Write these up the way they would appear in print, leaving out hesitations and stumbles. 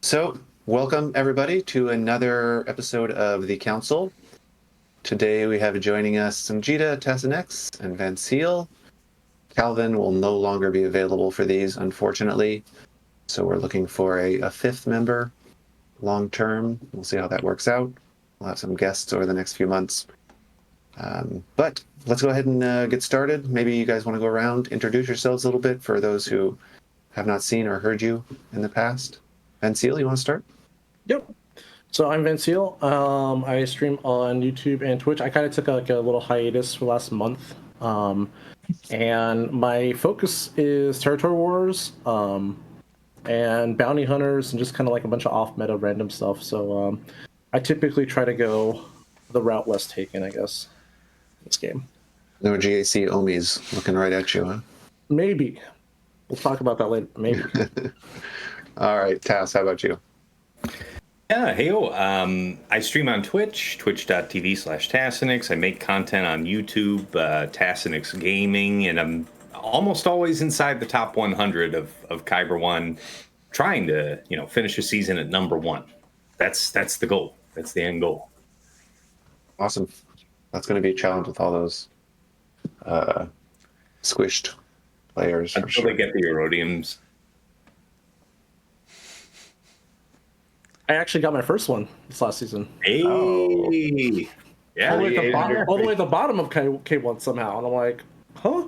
So, welcome everybody to another episode of The Council. Today we have joining us Sanjita, Tassanex, and Van Seal. Calvin will no longer be available for these, unfortunately. So we're looking for a fifth member long term. We'll see how that works out. We'll have some guests over the next few months. But let's go ahead and get started. Maybe you guys want to go around, introduce yourselves a little bit for those who have not seen or heard you in the past. Van Seal, you want to start? Yep. So I'm Van Seal. I stream on YouTube and Twitch. I kind of took a little hiatus for last month. And my focus is territory wars, and bounty hunters, and just kind of like a bunch of off-meta random stuff. So I typically try to go the route less taken, I guess, this game. No GAC Omis looking right at you, huh? Maybe. We'll talk about that later. Maybe. All right, Tass, how about you? Yeah, heyo. I stream on Twitch, twitch.tv/Tassinix. I make content on YouTube, Tassinix Gaming, and I'm almost always inside the top 100 of Kyber 1, trying to, finish a season at number 1. That's the goal. That's the end goal. Awesome. That's going to be a challenge with all those squished players. Until they get the Erodiums. I actually got my first one this last season. Hey! Oh. Yeah. All the way at the bottom of K1 somehow. And I'm like, huh?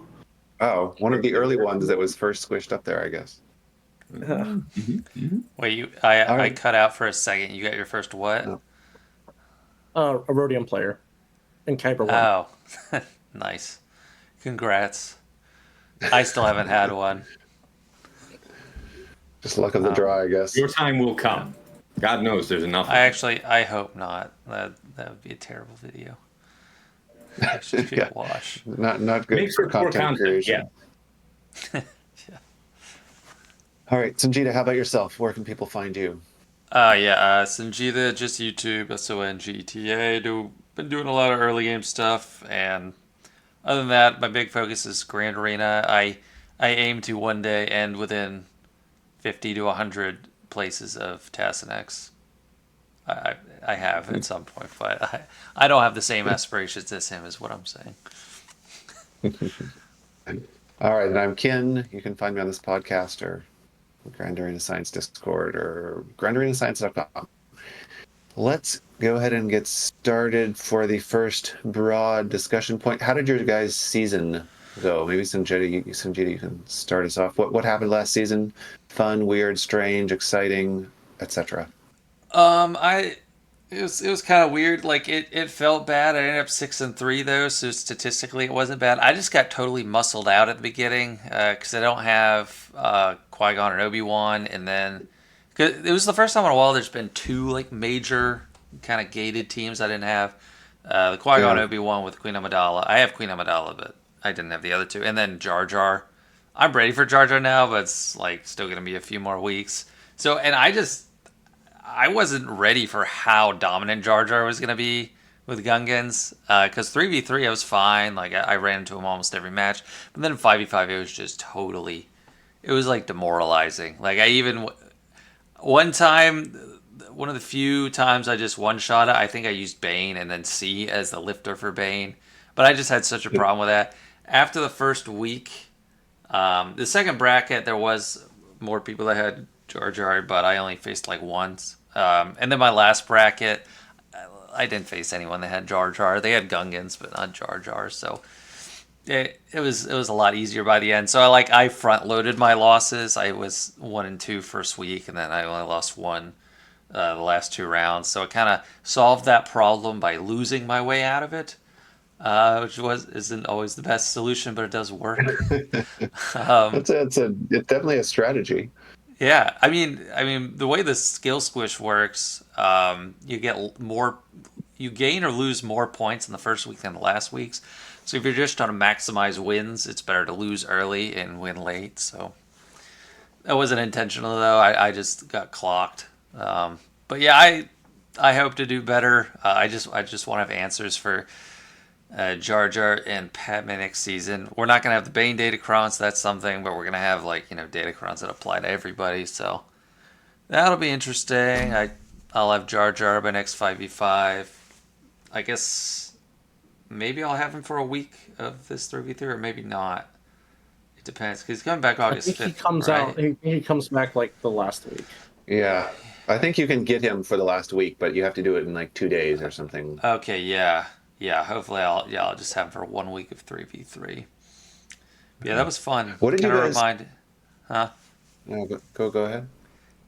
Oh, one of the early ones that was first squished up there, I guess. Wait, I cut out for a second. You got your first what? Oh. Erodium player in Kyber 1. Oh, nice. Congrats. I still haven't had one. Just luck of the draw, I guess. Your time will come. God knows there's enough. I hope not. That would be a terrible video. Yeah. Wash. Not good Makes for content creation. Yeah. Yeah. All right, Sanjita, how about yourself? Where can people find you? Sanjita, just YouTube, SONGTA. Been doing a lot of early game stuff, and other than that, my big focus is Grand Arena. I aim to one day end within 50 to 100 places of Tassanex. I have at some point, but I don't have the same aspirations as him, is what I'm saying. All right, and I'm Ken. You can find me on this podcast or Grand Arena Science Discord or grandarenascience.com. Let's go ahead and get started for the first broad discussion point. How did your guys' season go? Maybe Sanjita, you can start us off. What happened last season? Fun, weird, strange, exciting, etc. It was kind of weird. Like it felt bad. I ended up 6-3 though, so statistically it wasn't bad. I just got totally muscled out at the beginning because I don't have Qui-Gon and Obi-Wan, and then cause it was the first time in a while there's been two like major kind of gated teams I didn't have. The Qui-Gon Obi-Wan with Queen Amidala. I have Queen Amidala, but I didn't have the other two. And then Jar Jar. I'm ready for Jar Jar now, but it's like still gonna be a few more weeks. So, and I wasn't ready for how dominant Jar Jar was going to be with Gungans. Because 3v3, I was fine. Like, I ran into him almost every match. But then 5v5, it was just totally... It was, like, demoralizing. Like, one time... One of the few times I just one-shot it, I think I used Bane and then C as the lifter for Bane. But I just had such a problem with that. After the first week... the second bracket, there was more people that had Jar Jar, but I only faced like once. And then my last bracket, I didn't face anyone that had Jar Jar. They had Gungans, but not Jar Jar. So it was a lot easier by the end. So I front loaded my losses. I was 1-2 first week, and then I only lost one the last two rounds. So it kind of solved that problem by losing my way out of it. Which isn't always the best solution, but it does work. It's definitely a strategy. Yeah, I mean, the way the skill squish works, you gain or lose more points in the first week than the last week's. So if you're just trying to maximize wins, it's better to lose early and win late. So that wasn't intentional though. I just got clocked. But yeah, I hope to do better. I just want to have answers for Jar Jar and Padme next season. We're not gonna have the Bane datacrons, so that's something, but we're gonna have datacrons that apply to everybody. So That'll be interesting. I'll have Jar Jar by next 5v5. I guess maybe I'll have him for a week of this 3v3, or maybe not. It depends, because he's coming back I August think 5th. he comes right? out. He comes back like the last week. Yeah. I think you can get him for the last week, but you have to do it in like 2 days or something. Okay, yeah. Yeah, hopefully I'll just have him for 1 week of 3v3. Yeah, that was fun. What did you Kinda guys... Huh? No, go ahead.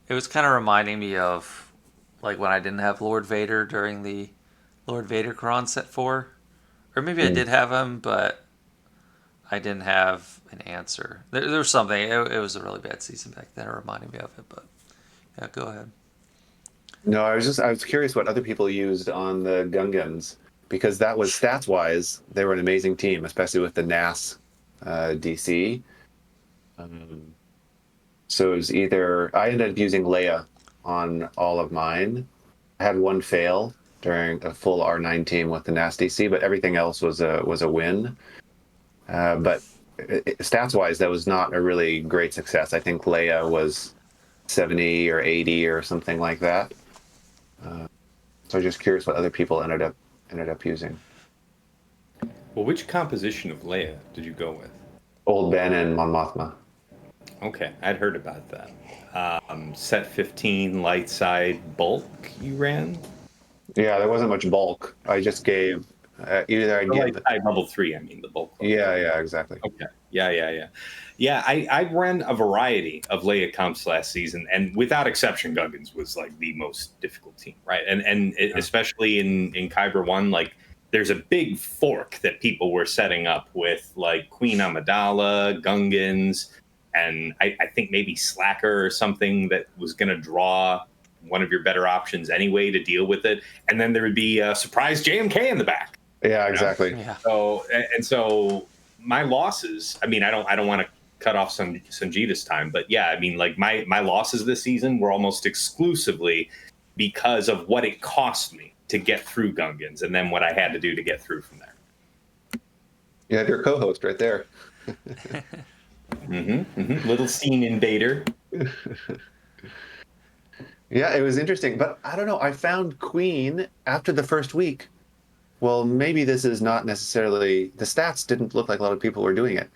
It was kind of reminding me of like when I didn't have Lord Vader during the Lord Vader Cron set 4. Or maybe I did have him, but I didn't have an answer. There was something. It was a really bad season back then. It reminded me of it, but yeah, go ahead. No, I was curious what other people used on the Gungans, because that was stats wise, they were an amazing team, especially with the NAS DC. So it was either I ended up using Leia on all of mine. I had one fail during a full R9 team with the NAS DC, but everything else was a win. But stats wise, that was not a really great success. I think Leia was 70 or 80 or something like that. So I'm just curious what other people ended up using. Well, which composition of Leia did you go with? Old Ben and Mon Mothma. Okay, I'd heard about that. Set 15 light side bulk you ran? Yeah, there wasn't much bulk. I just gave either I The light give. side level 3, I mean, the bulk. Yeah, exactly. Okay. Yeah. Yeah, I ran a variety of Leia comps last season, and without exception, Gungans was like the most difficult team, right? And especially in Kyber 1, like there's a big fork that people were setting up with like Queen Amidala, Gungans, and I think maybe Slacker or something that was going to draw one of your better options anyway to deal with it. And then there would be a surprise JMK in the back. Yeah, exactly. Yeah. So my losses, I mean, I don't want to cut off Sanjita's time, but yeah, I mean, like my losses this season were almost exclusively because of what it cost me to get through Gungans and then what I had to do to get through from there. You have your co-host right there. Little scene invader. Yeah, it was interesting, but I don't know. I found Queen after the first week. Well, maybe this is not necessarily the stats didn't look like a lot of people were doing it,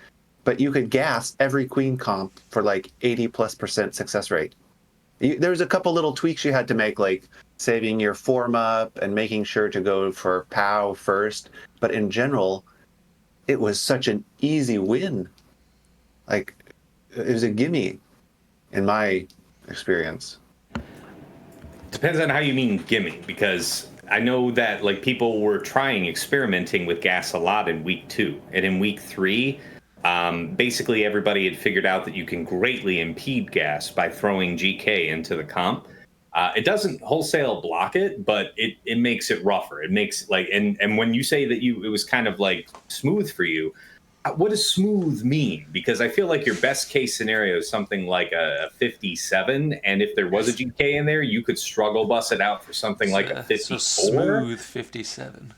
but you could gas every Queen comp for like 80+% success rate. There was a couple little tweaks you had to make, like saving your form up and making sure to go for POW first. But in general, it was such an easy win. Like it was a gimme in my experience. Depends on how you mean gimme, because I know that like people were experimenting with gas a lot in week 2, and in week 3, basically everybody had figured out that you can greatly impede gas by throwing GK into the comp. It doesn't wholesale block it, but it makes it rougher. It makes like and when you say that it was kind of like smooth for you, what does smooth mean? Because I feel like your best case scenario is something like a 57, and if there was a GK in there, you could struggle bust it out for something like a 54. So smooth 57.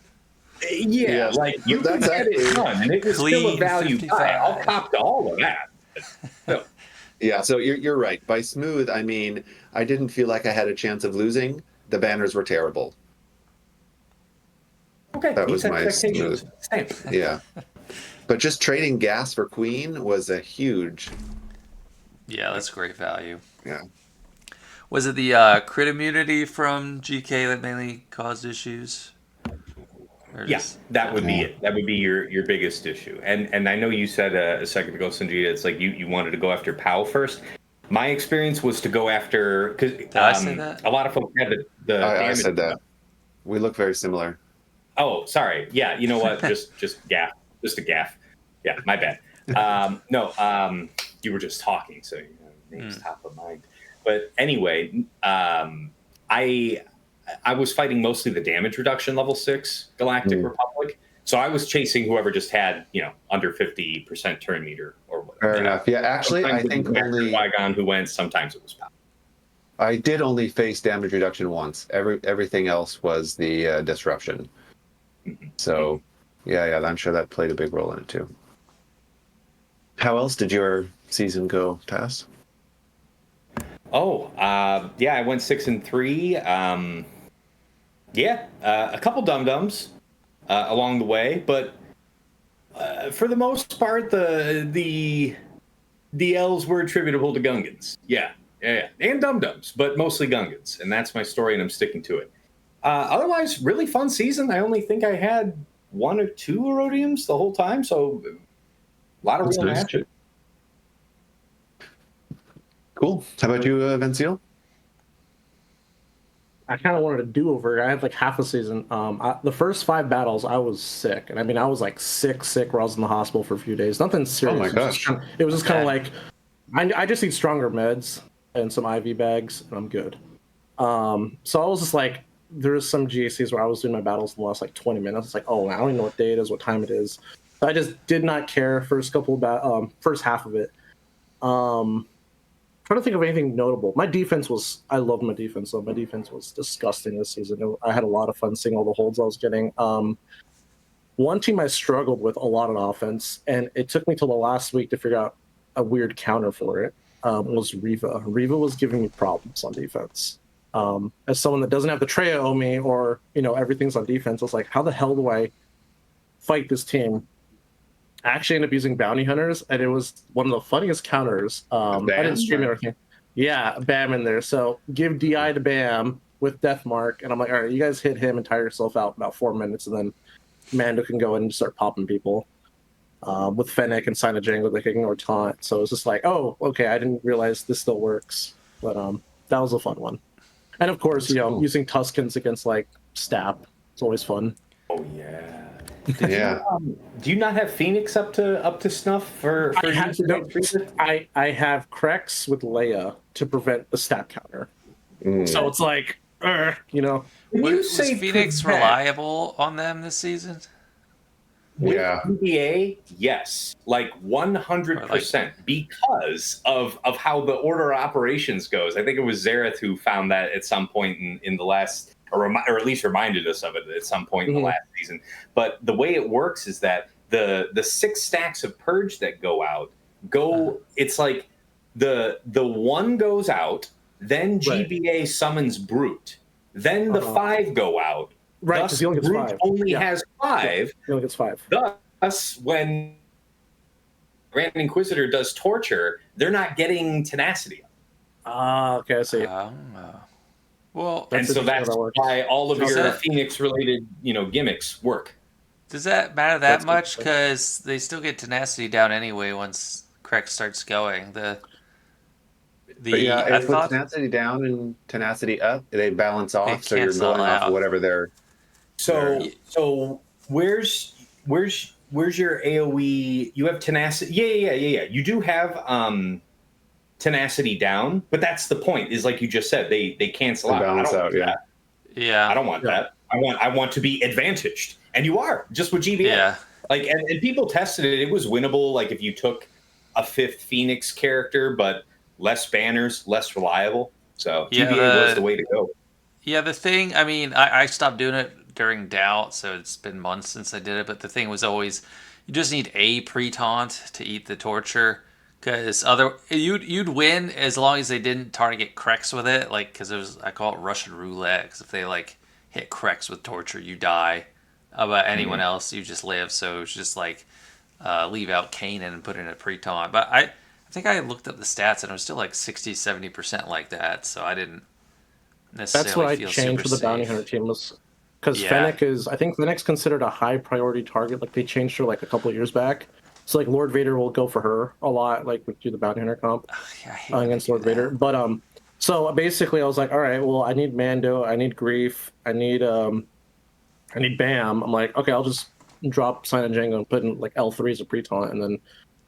Yeah, like you could get it done, and it was still a Clean value 55. buy. I'll cop to all of that. So, Yeah, so you're right. By smooth, I mean I didn't feel like I had a chance of losing. The banners were terrible. okay, That was my expectations. Same. Yeah. But just trading gas for Queen was a huge. Yeah, that's great value. Yeah. Was it the crit immunity from GK that mainly caused issues? Yes, that would be it. That would be your biggest issue. And I know you said a second ago, Sanjita, it's like you wanted to go after POW first. My experience was to go after because I say that? a lot of folks had the I damage. said that. We look very similar. Oh, sorry. Yeah, you know what? just gaff. Just a gaff. Yeah, my bad. You were just talking, so name's top of mind. But anyway, I was fighting mostly the damage reduction level 6 Galactic Republic. So I was chasing whoever just had, under 50% turn meter or whatever. Fair enough. Yeah, actually, Sometimes I think it was only Qui-Gon who went. Sometimes it was POW. I did only face damage reduction once. Everything else was the disruption. So, yeah, I'm sure that played a big role in it too. How else did your season go, Tass? Yeah, I went 6-3. A couple dum-dums along the way, but for the most part, the L's were attributable to Gungans. Yeah, and dum-dums, but mostly Gungans, and that's my story, and I'm sticking to it. Otherwise, really fun season. I only think I had one or two Erodiums the whole time, so a lot of That's real nice. magic. Cool. How about you, Venciel? I kind of wanted a do-over. I had like half a season. The first 5 battles, I was sick, and I mean, I was like sick, where I was in the hospital for a few days. Nothing serious. Oh my gosh. It was just kind of Okay. like, I just need stronger meds and some IV bags, and I'm good. So I was just like, there's some GACs where I was doing my battles in the last like 20 minutes. It's like, oh, I don't even know what day it is, what time it is. So I just did not care first half of it. Trying to think of anything notable. I loved my defense though. My defense was disgusting this season. I had a lot of fun seeing all the holds I was getting. One team I struggled with a lot on offense, and it took me till the last week to figure out a weird counter for it. Was Riva. Riva was giving me problems on defense. As someone that doesn't have the Treya on me, or everything's on defense, I was like, how the hell do I fight this team? I actually ended up using bounty hunters, and it was one of the funniest counters. I didn't stream it or anything. Yeah, Bam in there. So give DI to Bam with Deathmark, and I'm like, all right, you guys hit him and tire yourself out in about 4 minutes, and then Mando can go in and start popping people. With Fennec and Sign of Django, they can ignore taunt. So it's just like, oh, okay, I didn't realize this still works. But that was a fun one. And of course, Cool. using Tuskens against like Stap, it's always fun. Oh yeah. Yeah. Do you not have Phoenix up to snuff for I have, use against Reaper? I have Krex with Leia to prevent the stat counter. So it's like, When you Was say Phoenix prevent, reliable on them this season? with Yeah. PBA, yes, like 100%, because of how the order of operations goes. I think it was Zareth who found that at some point in the last, or at least reminded us of it at some point in the last season. But the way it works is that the 6 stacks of purge that go out it's like the one goes out, then GBA summons brute, then the 5 go out. right, Thus, because he only gets Brute 5. only has 5. He only gets 5. Thus, when Grand Inquisitor does torture, they're not getting tenacity. Okay, I see. Well, And so that's why all of your that- Phoenix-related, gimmicks work. does that matter That's that much? good. Because they still get tenacity down anyway once Krex starts going. But yeah, I if with thought tenacity down and tenacity up, they balance off, so you're cancel going off out. of whatever they're. So where's your AoE? You have tenacity. Yeah. You do have tenacity down, but that's the point. Is like you just said, they cancel out. balance out, yeah. Yeah. I don't want that. I want to be advantaged, and you are just with GBA. Yeah. Like, and people tested it. It was winnable. Like if you took a 5th Phoenix character, but less banners, less reliable. So GBA was the way to go. Yeah, the thing, I mean, I stopped doing it during Doubt, so it's been months since I did it, but the thing was always, you just need a pre-taunt to eat the torture, because you'd win as long as they didn't target Krex with it, like, because I call it Russian roulette, because if they, like, hit Krex with torture, you die. About anyone else, you just live, so it's just, like, leave out Kanan and put in a pre-taunt. But I think I looked up the stats, and it was still, like, 60-70% like that, so I didn't necessarily That's what I feel changed for the super bounty safe. hunter team was because Yeah. Fennec I think Fennec's considered a high priority target. Like they changed her like a couple of years back. So like Lord Vader will go for her a lot, like do the bounty hunter comp Yeah, I hate when they against do Lord that. Vader. But so basically I was like, all right, well I need Mando, I need Grief, I need Bam. I'm like, okay, I'll just drop Sign and Django and put in like L3 as a pre-taunt, and then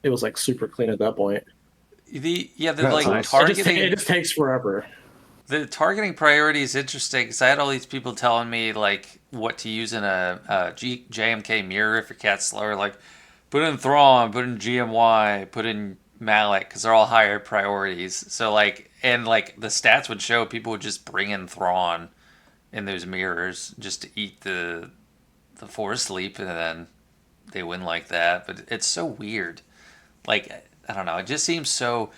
it was like super clean at that point. The That's like nice. targeting It just takes forever. the targeting priority is interesting because I had all these people telling me like what to use in a JMK mirror if your cat's slower, like put in Thrawn, put in GMY, put in Malak because they're all higher priorities. So like and like the stats would show people would just bring in Thrawn in those mirrors just to eat the force sleep and then they win like that. But it's so weird. Like I don't know, it just seems so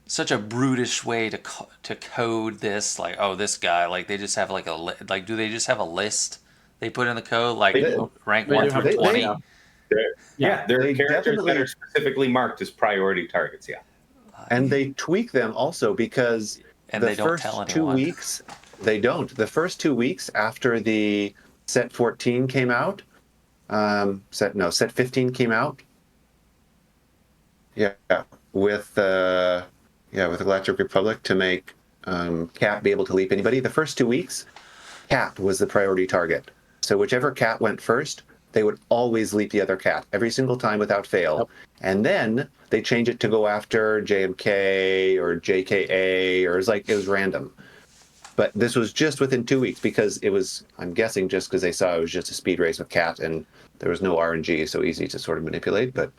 such a brutish way to code this. Like, oh, this guy. Like, they just have like like, do they just have a list they put in the code, like They do. rank They one do through have a list, 20? yeah. There are They characters that definitely- are specifically marked as priority targets. Yeah. And they tweak them also because And the they don't first tell 2 anyone. weeks, they don't. The first 2 weeks after the set 14 came out, set 15 came out. Yeah, with the Galactic Republic to make Cat be able to leap anybody. The first 2 weeks, Cat was the priority target. So whichever cat went first, they would always leap the other cat every single time without fail. Yep. And then they change it to go after JMK or JKA, or it was random. But this was just within 2 weeks because it was, I'm guessing, just because they saw it was just a speed race with Cat and there was no RNG, so easy to sort of manipulate. But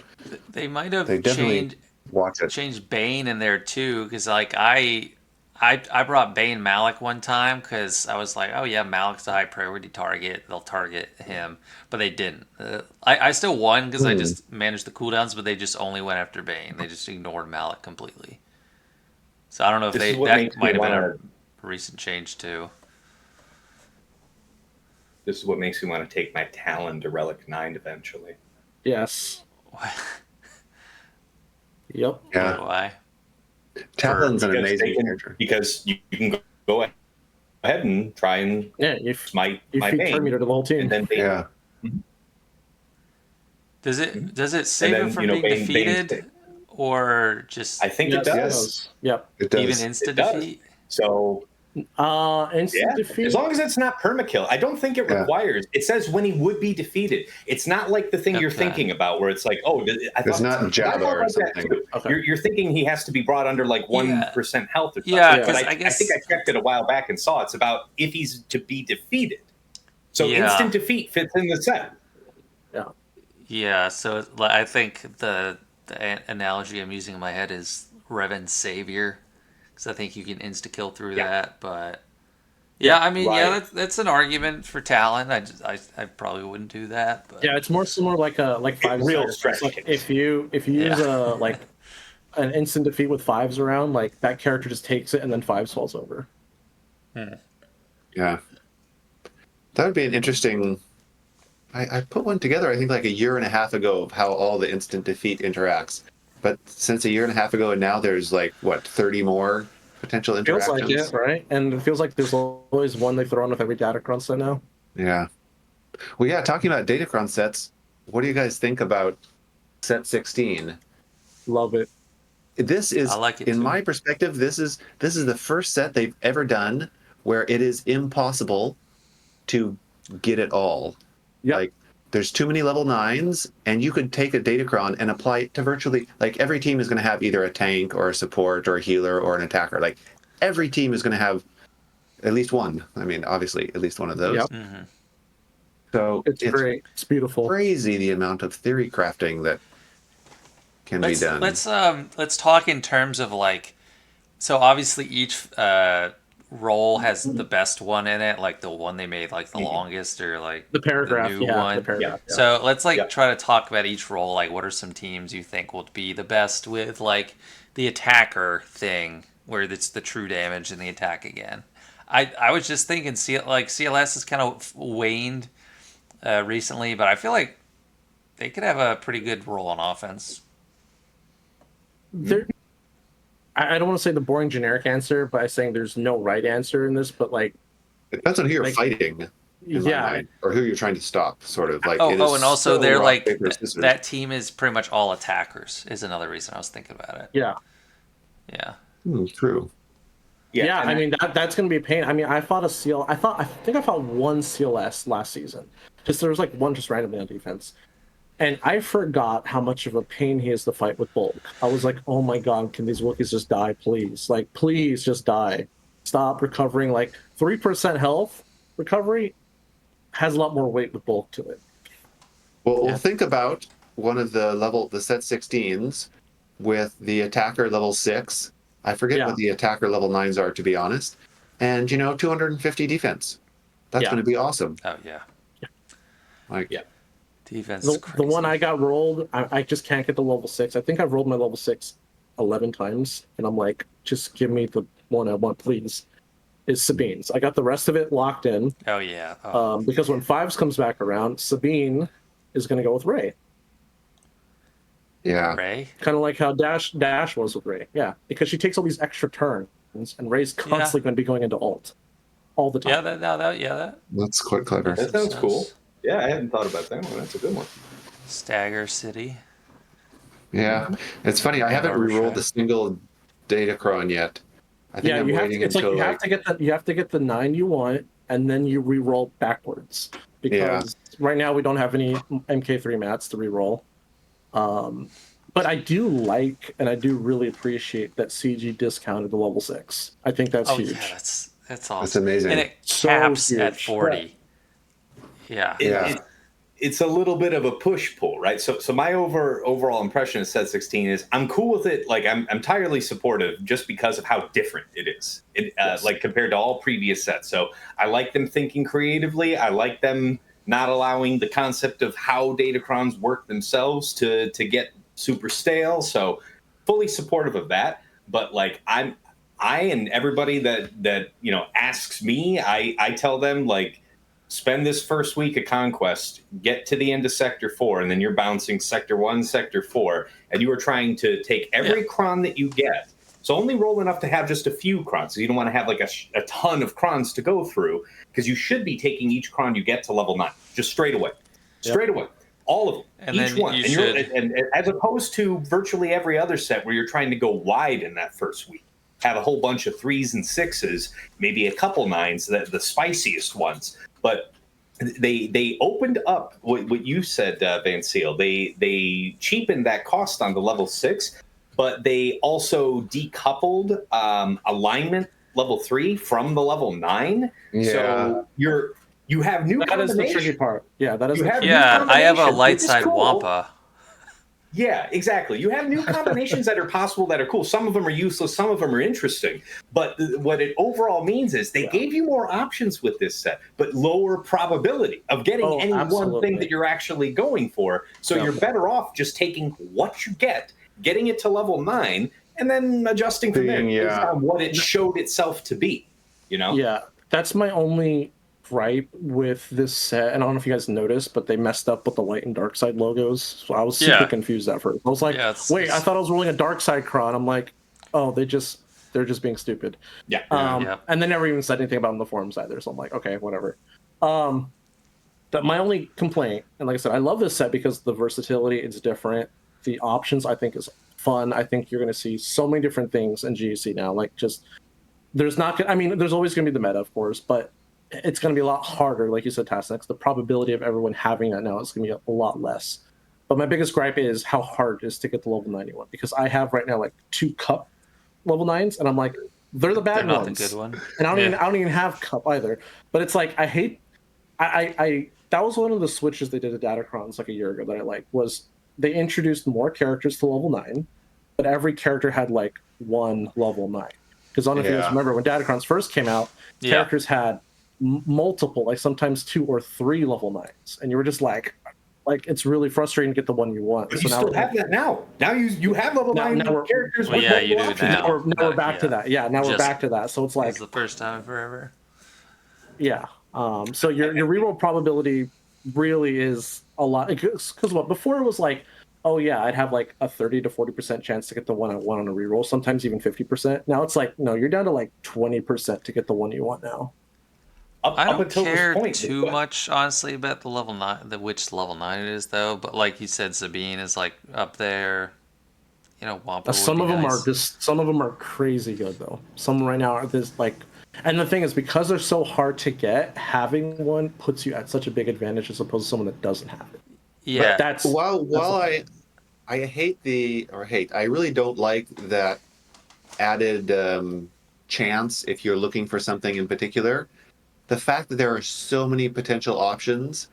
They might have they definitely watch it. changed Bane in there too, because like I brought Bane Malik one time because I was like, oh yeah, Malik's a high priority target. They'll target him, but they didn't. I still won because I just managed the cooldowns, but they just only went after Bane. They just ignored Malik completely. So I don't know if This is that what makes me might have been wanna- a recent change too. This is what makes me want to take my Talon to Relic 9 eventually. Yes. Yep. Yeah, Why? Talon's an Because amazing they can- character. Because you can go ahead and try and Yeah, you smite you my feed Bane, Terminator to the whole team. and then Bane, Yeah, Does it save then, him from you know, being Bane's defeated, or just I think Yes, it it does. does. Yep. it does. even insta It does. defeat? So Instant yeah, defeat. as long as it's not permakill, I don't think it Yeah. requires. It says when he would be defeated. It's not like the thing you're Okay. thinking about, where it's like, oh, I It's thought not Jabba or like that something. too. Okay. You're thinking he has to be brought under like 1% health or something. Yeah, but 'cause I I guess- think I checked it a while back and saw it's about if he's to be defeated. So Yeah. instant defeat fits in the set. Yeah, so I think the analogy I'm using in my head is Revan Savior, because I think you can insta kill through Yeah. that. But yeah, I mean, right. that's an argument for Talon. I probably wouldn't do that. But Yeah, it's more similar like five Real star. stretch Like case. if you use like an instant defeat with fives around, like that character just takes it and then fives falls over. Yeah. That would be an interesting. I put one together, I think, like a year and a half ago of how all the instant defeat interacts. But since a year and a half ago and now there's like, 30 more potential Feels interactions? like it, right? And it feels like there's always one they throw on with every datacron set now. Yeah. Well, yeah, talking about datacron sets, what do you guys think about set 16? Love it. This is, I like it in too. my perspective, this is the first set they've ever done where it is impossible to get it all. Yep. Like, there's too many level 9s, and you could take a datacron and apply it to virtually, like, every team is going to have either a tank or a support or a healer or an attacker. Like, every team is going to have at least one. I mean, obviously, at least one of those. Yep. Mhm. So It's great. It's beautiful. crazy the amount of theory crafting that can be done. Let's talk in terms of like, so obviously each role has the best one in it, like the one they made like the longest, or like The paragraph, new yeah. one. The paragraph. Yeah. So let's like Yeah. try to talk about each role. Like, what are some teams you think will be the best with like the attacker thing, where it's the true damage and the attack again? I was just thinking, CLS has kind of waned recently, but I feel like they could have a pretty good role on offense. There, I don't want to say the boring generic answer by saying there's no right answer in this, but like, It depends on who you're like, fighting, in my yeah, mind, or who you're trying to stop, sort of. Like, Oh, it is and also so they're rock, like paper, scissors. that team is pretty much all attackers. Is another reason I was thinking about it. yeah. Yeah. True. Yeah, and I mean that's gonna be a pain. I mean, I fought a seal. I think I fought one CLS last season. Just there was like one just randomly on defense, and I forgot how much of a pain he is to fight with bulk. I was like, oh my god, can these Wookiees just die, please? Like, please just die. Stop recovering. Like 3% health recovery has a lot more weight with bulk to it. Well, think about one of the set 16s with the attacker level 6. I forget Yeah. what the attacker level 9s are, to be honest. And, 250 defense. That's Yeah. going to be awesome. Oh yeah. Like, Yeah. Defense is The crazy. one I got rolled, I just can't get the level 6. I think I've rolled my level 6 11 times, and I'm like, just give me the one I want, please, is Sabine's. I got the rest of it locked in. Oh yeah. Oh. Because when Fives comes back around, Sabine is going to go with Ray. Yeah. Ray. Kind of like how Dash was with Ray. Yeah, because she takes all these extra turns, and Ray's constantly going to be going into ult all the time. Yeah. That. That's quite clever. That sounds cool. Yeah, I hadn't thought about that one. That's a good one. Stagger City. Yeah. It's funny. I haven't re-rolled a single datacron yet. I think I'm waiting until you have to get the 9 you want, and then you re-roll backwards. Because right now we don't have any MK3 mats to re-roll. But I do like, and I do really appreciate that CG discounted to level 6. I think that's huge. Yeah, that's awesome. That's amazing. And it So caps huge. at 40. Yeah. It's a little bit of a push-pull, right? So my overall impression of set 16 is I'm cool with it. Like I'm entirely supportive just because of how different it is, like compared to all previous sets. So I like them thinking creatively. I like them not allowing the concept of how datacrons work themselves to get super stale. So fully supportive of that. But like I and everybody that asks me, I tell them like, spend this first week of Conquest, get to the end of Sector 4, and then you're bouncing Sector 1, Sector 4, and you are trying to take every cron that you get. So only roll enough to have just a few crons. So you don't want to have like a ton of crons to go through, because you should be taking each cron you get to level 9, just straight away. Straight away. All of them. And each one. And as opposed to virtually every other set where you're trying to go wide in that first week. Have a whole bunch of 3s and 6s, maybe a couple 9s, the spiciest ones. But they opened up what you said, Van Seal. They cheapened that cost on the level 6, but they also decoupled alignment level 3 from the level 9. Yeah. So you have new That is the tricky part. Yeah, that is. I have a light side cool. Wampa. Yeah, exactly. You have new combinations that are possible that are cool. Some of them are useless. Some of them are interesting. But what it overall means is they gave you more options with this set, but lower probability of getting any one thing that you're actually going for. So you're better off just taking what you get, getting it to level 9, and then adjusting from there based on what it showed itself to be. Yeah, that's my only gripe with this set, and I don't know if you guys noticed, but they messed up with the light and dark side logos. So I was super confused at first. I was like, wait, I thought I was rolling a dark side cron. I'm like, oh, they're just being stupid. And they never even said anything about it in the forums either. So I'm like, okay, whatever. My only complaint, and like I said, I love this set because the versatility, it's different. The options I think is fun. I think you're going to see so many different things in GEC now. Like there's always going to be the meta, of course, but it's going to be a lot harder, like you said, Tasnex. The probability of everyone having that now is going to be a lot less. But my biggest gripe is how hard it is to get the level 91, because I have right now like 2 cup level 9s, and I'm like, they're the bad ones. Not the good one. And I don't even have cup either. But it's like I that was one of the switches they did at Datacrons like a year ago that I liked, was they introduced more characters to level 9, but every character had like 1 level 9. Because I don't know if you guys remember when Datacrons first came out, characters had multiple, like sometimes 2 or 3 level 9s, and you were just like it's really frustrating to get the one you want. But so you still have that now. Now you have level 9 characters. Well, yeah, you do now. Now we're back to that. Yeah, now we're back to that. So it's like it's the first time in forever. Yeah. So your reroll probability really is a lot, because what before it was like, oh yeah, I'd have like a 30 to 40% chance to get the one I want on a reroll, sometimes even 50%. Now it's like, no, you're down to like 20% to get the one you want now. I don't care too much, honestly, about the level 9, which level 9 it is, though. But like you said, Sabine is like up there. Wampa. Some of them are just. Some of them are crazy good though. Some right now are this like, and the thing is, because they're so hard to get, having one puts you at such a big advantage as opposed to someone that doesn't have it. Yeah, but that's I really don't like that added chance if you're looking for something in particular. The fact that there are so many potential options,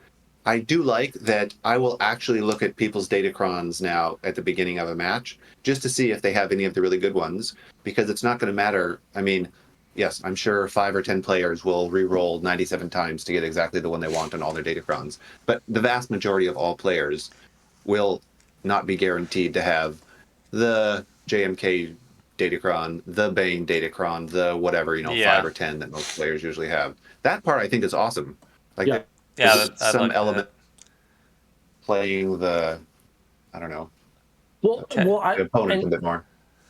I do like that I will actually look at people's datacrons now at the beginning of a match just to see if they have any of the really good ones, because it's not going to matter. I mean, yes, I'm sure 5 or 10 players will re-roll 97 times to get exactly the one they want on all their datacrons, but the vast majority of all players will not be guaranteed to have the JMK datacron, the Bane datacron, the whatever, Yeah. 5 or 10 that most players usually have. That part I think is awesome. Like, Yeah. there's I'd some like element that. playing the, I don't know, Well, Okay. the opponent a bit more.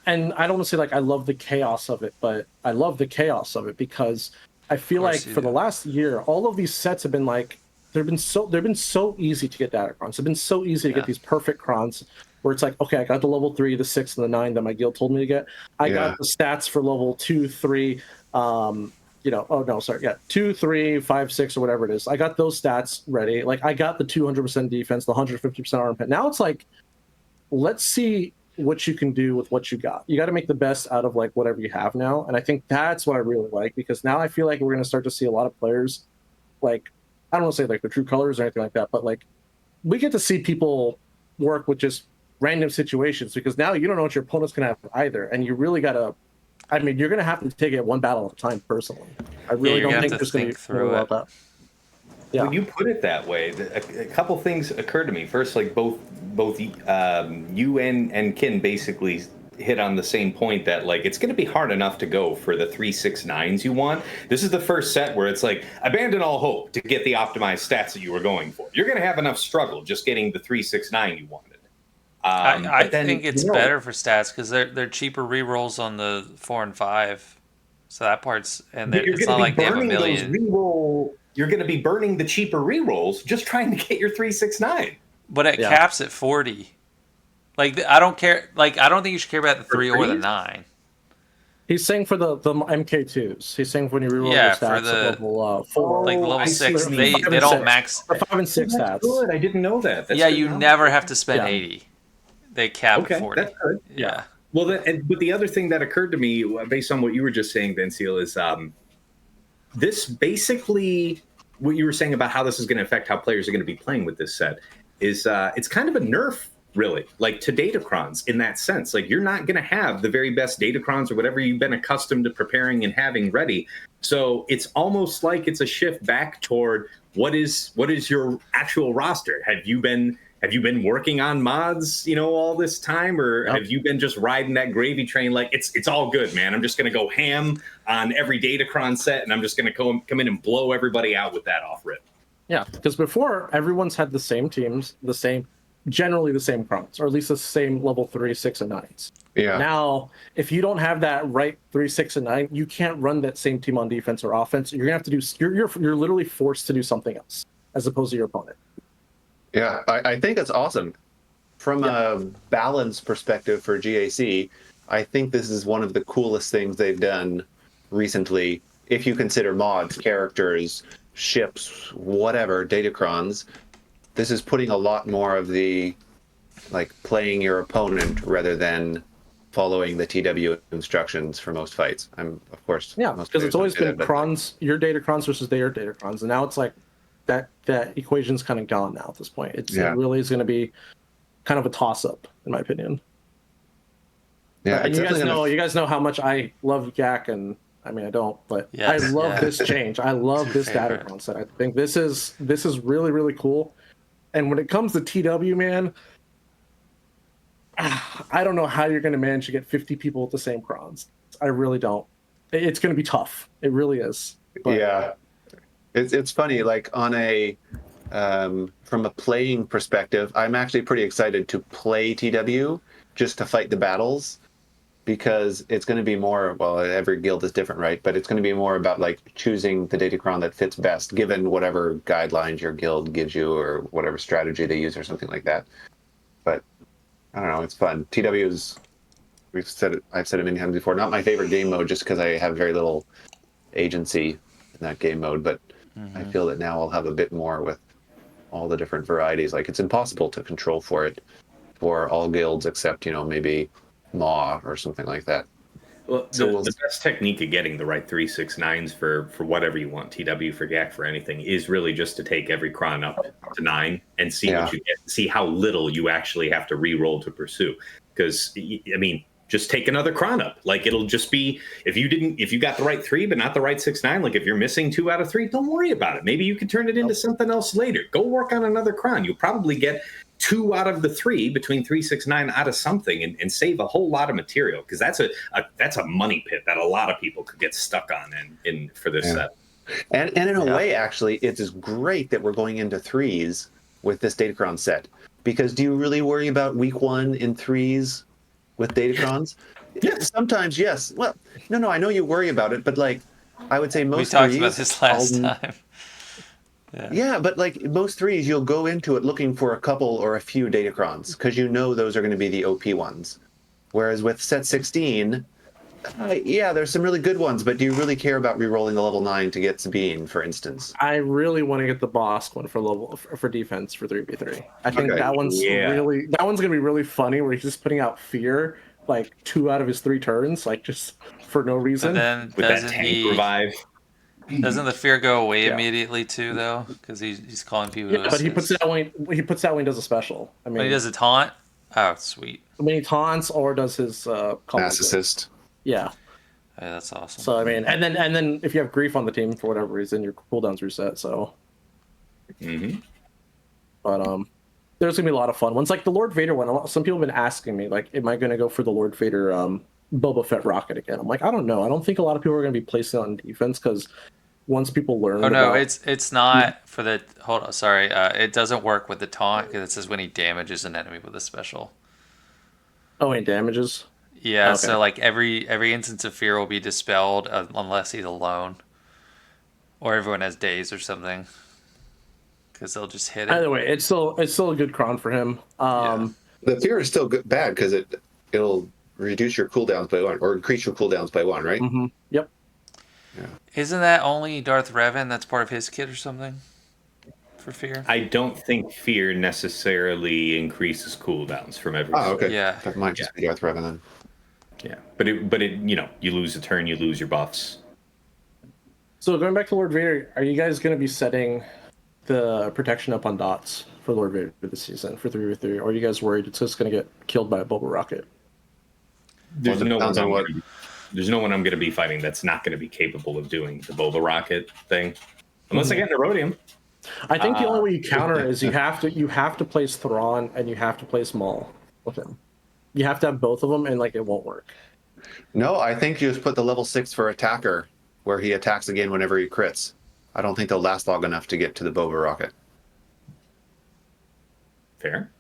and I don't want to say like I love the chaos of it, but I love the chaos of it because I feel like course you for the do. last year, all of these sets have been like they've been so easy to get datacrons. They've been so easy to Yeah. get these perfect crons where it's like, okay, I got the level 3, the 6, and the 9 that my guild told me to get. I Yeah. got the stats for level 2, 3, 2, 3, 5, 6, or whatever it is. I got those stats ready. Like I got the 200% defense, the 150% armor pit. Now it's like, let's see what you can do with what you got. You got to make the best out of like whatever you have now, and I think that's what I really like because now I feel like we're going to start to see a lot of players, like I don't want to say like the true colors or anything like that, but like we get to see people work with just random situations because now you don't know what your opponent's going to have either, and you really got to. I mean, you're going to have to take it one battle at a time. Personally, I really you're don't gonna think have to there's going to think be through more about that. Yeah. When you put it that way, a couple things occurred to me. First, like both you and Kin basically hit on the same point that like it's going to be hard enough to go for the 369s you want. This is the first set where it's like abandon all hope to get the optimized stats that you were going for. You're going to have enough struggle just getting the 369 you wanted. I but then, think it's better for stats because they're cheaper rerolls on the 4 and 5. So that part's But you're it's going not to be like they have a burning those million. reroll. You're going to be burning the cheaper rerolls just trying to get your 369. But it Yeah. caps at 40. Like I don't care. Like I don't think you should care about the 3 or the threes? 9. He's saying for the MK2s. He's saying when you reroll Yeah, your for stats the- at level 4. Like level I see 6, what you mean. they don't max. The 5 and 6 That's stats. good. I didn't know that. That's Yeah, good you knowledge. never have to spend Yeah. 80. They cap Okay, at 40. that's good. Yeah. Well, but the other thing that occurred to me, based on what you were just saying, Ben Seal, is this basically what you were saying about how this is going to affect how players are going to be playing with this set is it's kind of a nerf, really, like to datacrons in that sense. Like you're not going to have the very best datacrons or whatever you've been accustomed to preparing and having ready. So it's almost like it's a shift back toward what is your actual roster? Have you been working on mods, all this time, or Yep. have you been just riding that gravy train? Like it's all good, man. I'm just going to go ham on every datacron set, and I'm just going to come in and blow everybody out with that off rip. Yeah, because before everyone's had the same teams, generally the same crons, or at least the same level 3, 6, and 9s. Yeah. Now, if you don't have that right 3, 6, and 9, you can't run that same team on defense or offense. You're gonna have to do. You're literally forced to do something else as opposed to your opponent. Yeah, I think it's awesome. From a balance perspective for GAC, I think this is one of the coolest things they've done recently. If you consider mods, characters, ships, whatever, datacrons, this is putting a lot more of the like playing your opponent rather than following the TW instructions for most fights. I'm of course Yeah, most because it's players always don't do been that, but, crons, your datacrons versus their datacrons, and now it's like that equation's kind of gone now at this point. It really is going to be kind of a toss up, in my opinion. yeah, And it's you definitely guys know how much I love Yak, and I mean I don't, but Yes, I love yeah. this change. I love It's this your favorite. datacron set. I think this is really really cool. And when it comes to TW, man, I don't know how you're going to manage to get 50 people with the same crons. I really don't. It's going to be tough. It really is. But, yeah, it's funny. Like on a from a playing perspective, I'm actually pretty excited to play TW just to fight the battles because it's going to be more. Well, every guild is different, right? But it's going to be more about like choosing the datacron that fits best, given whatever guidelines your guild gives you or whatever strategy they use or something like that. But I don't know. It's fun. TW is. I've said it many times before. Not my favorite game mode, just because I have very little agency in that game mode. But I feel that now I'll have a bit more with all the different varieties. Like it's impossible to control for it for all guilds except maybe Maw or something like that. Well, So the best technique of getting the right 369s for whatever you want, TW, for GAC, for anything, is really just to take every cron up to 9 and see what you get, see how little you actually have to re-roll to pursue. Because, I mean, just take another cron up. Like it'll just be, if you got the right 3 but not the right 6/9, like if you're missing 2 out of 3, don't worry about it. Maybe you can turn it into something else later. Go work on another cron. You'll probably get 2 out of the 3 between 369 out of something and save a whole lot of material, because that's a money pit that a lot of people could get stuck on in for this set. And in a way, actually, it is great that we're going into 3s with this datacron set, because do you really worry about week 1 in 3s with datacrons? Sometimes, yes. Well, no, I know you worry about it, but like I would say most we talked 3s, about this last time. Yeah, but like most 3s, you'll go into it looking for a couple or a few datacrons because you know those are going to be the OP ones. Whereas with set 16, there's some really good ones, but do you really care about re-rolling a level 9 to get Sabine, for instance? I really want to get the boss one for defense for 3v3. I think that one's gonna be really funny, where he's just putting out fear like 2 out of his 3 turns, like just for no reason. But then With that tank revive. Doesn't the fear go away immediately too, though? Because he's calling people. Yeah, but he puts it out when he does a special. I mean, when he does a taunt. Oh, sweet. When he taunts or does his Mass assist. Yeah. Hey, that's awesome. So I mean, and then if you have grief on the team for whatever reason, your cooldowns reset. So. But there's gonna be a lot of fun ones. Like the Lord Vader one. Some people have been asking me, like, am I gonna go for the Lord Vader Boba Fett rocket again? I'm like, I don't know. I don't think a lot of people are gonna be placing it on defense, because once people learn. Oh no, it's not for the. Hold on, sorry. It doesn't work with the taunt, because it says when he damages an enemy with a special. Oh, he damages. Yeah, okay. So like every instance of fear will be dispelled unless he's alone, or everyone has days or something, because they'll just hit it. Either way, it's still a good cron for him. The fear is still bad because it'll reduce your cooldowns by 1 or increase your cooldowns by 1, right? Mm-hmm. Yep. Yeah. Isn't that only Darth Revan that's part of his kit or something? For fear? I don't think fear necessarily increases cooldowns from every. Oh, okay. Yeah. That might just be Darth Revan then. Yeah, but it you lose a turn, you lose your buffs. So going back to Lord Vader, are you guys going to be setting the protection up on dots for Lord Vader this season for 3v3, or are you guys worried it's just going to get killed by a Boba rocket? There's no one I'm going to be fighting that's not going to be capable of doing the Boba rocket thing, unless I get Nerodium. I think the only way you counter is you have to place Thrawn and you have to place Maul with him. You have to have both of them, and like it won't work. No, I think you just put the level 6 for attacker, where he attacks again whenever he crits. I don't think they'll last long enough to get to the Boba rocket. Fair.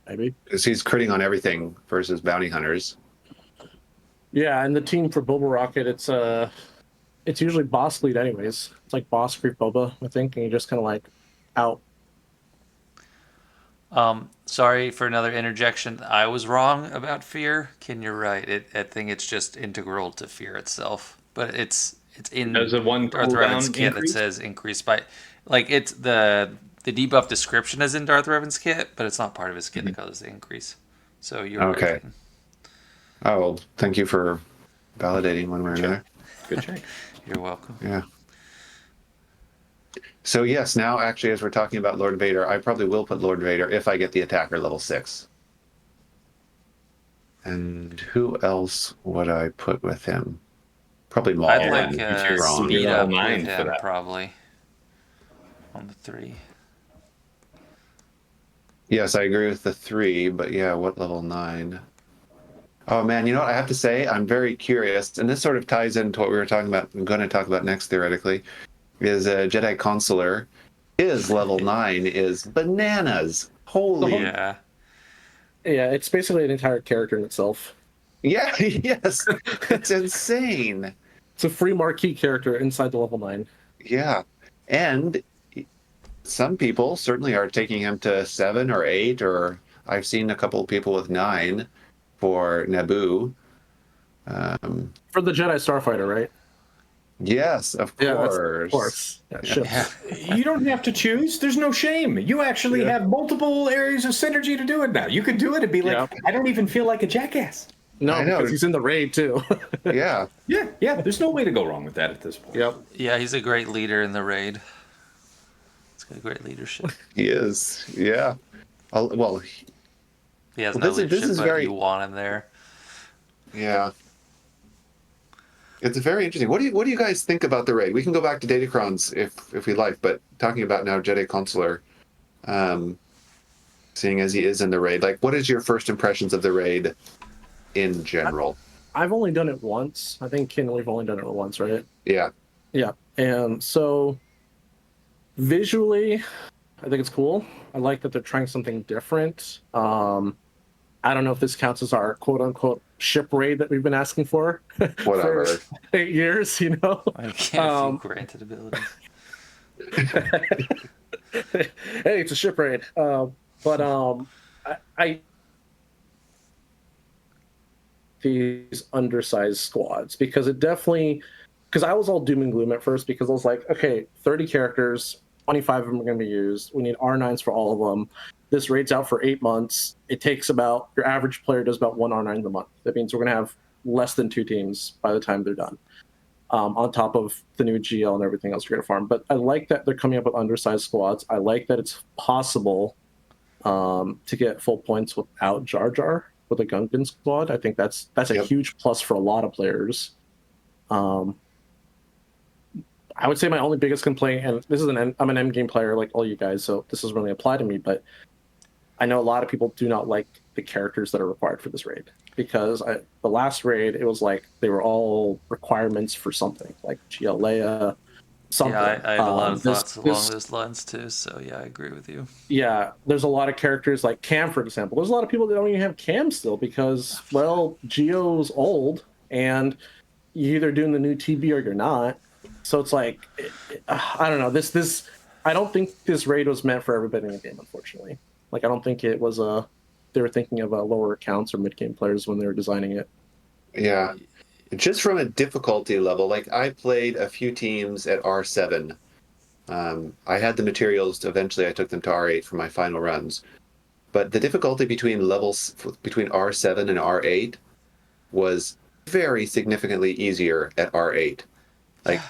Maybe. Because he's critting on everything versus bounty hunters. Yeah, and the team for Boba rocket, it's usually boss lead anyways. It's like boss creep Boba, I think, and you just kind of like out. Sorry for another interjection. I was wrong about fear. Ken, you're right. I think it's just integral to fear itself, but it's in There's a 1 Darth Revan's cooldown kit that says increased by, like it's the debuff description is in Darth Revan's kit, but it's not part of his kit that causes the increase. So you're Okay. right. Oh, well, thank you for validating one way or another. Good check. You're welcome. Yeah. So yes, now actually, as we're talking about Lord Vader, I probably will put Lord Vader if I get the attacker level 6. And who else would I put with him? Probably Maul. I'd like Thrawn. speed up with Mind for him that. probably on the 3. Yes, I agree with the 3, but yeah, what level 9? Oh man, you know what I have to say? I'm very curious, and this sort of ties into what we were talking about. I'm going to talk about next theoretically. Is a Jedi Consular. His level 9 is bananas. Holy. Yeah. Yeah, it's basically an entire character in itself. Yeah, yes. It's insane. It's a free marquee character inside the level 9. Yeah. And some people certainly are taking him to 7 or 8, or I've seen a couple of people with 9 for Naboo. For the Jedi Starfighter, right? Yes, of course. Of course. Yeah, ships. You don't have to choose. There's no shame. You actually have multiple areas of synergy to do it now. You could do it and be like, I don't even feel like a jackass. No, I know. because he's in the raid too. Yeah. Yeah. There's no way to go wrong with that at this point. Yep. Yeah, he's a great leader in the raid. He's got great leadership. He is. Yeah. Well, He has Well, no this leadership, is but very- you want him there. yeah. It's very interesting. What do you guys think about the raid? We can go back to Datacrons if we like, but talking about now Jedi Consular, seeing as he is in the raid. Like, what is your first impressions of the raid in general? I've only done it once. I think, Ken, we've only done it once, right? Yeah. Yeah. And so visually, I think it's cool. I like that they're trying something different. I don't know if this counts as our quote unquote ship raid that we've been asking for Whatever. for 8 years, you know? I get a few granted abilities. Hey, it's a ship raid. But I these undersized squads because it definitely because I was all doom and gloom at first because I was like, okay, 30 characters, 25 of them are going to be used. We need R9s for all of them. This raid's out for 8 months. It takes about your average player does about 1 R9 a month. That means we're going to have less than 2 teams by the time they're done. On top of the new GL and everything else you're going to farm. But I like that they're coming up with undersized squads. I like that it's possible to get full points without Jar Jar with a Gungan squad. I think that's a huge plus for a lot of players. I would say my only biggest complaint, and this is I'm an end game player like all you guys, so this doesn't really apply to me, but I know a lot of people do not like the characters that are required for this raid because the last raid, it was like they were all requirements for something, like GLA, something. Yeah, I have a lot of thoughts along those lines too, so yeah, I agree with you. Yeah, there's a lot of characters like Cam, for example. There's a lot of people that don't even have Cam still because, well, Geo's old, and you're either doing the new TB or you're not. So it's like, I don't know. This I don't think this raid was meant for everybody in the game, unfortunately. Like, I don't think it was they were thinking of lower accounts or mid-game players when they were designing it. Yeah. Just from a difficulty level, like I played a few teams at R7. I had the materials. Eventually, I took them to R8 for my final runs. But the difficulty between levels between R7 and R8 was very significantly easier at R8. Like,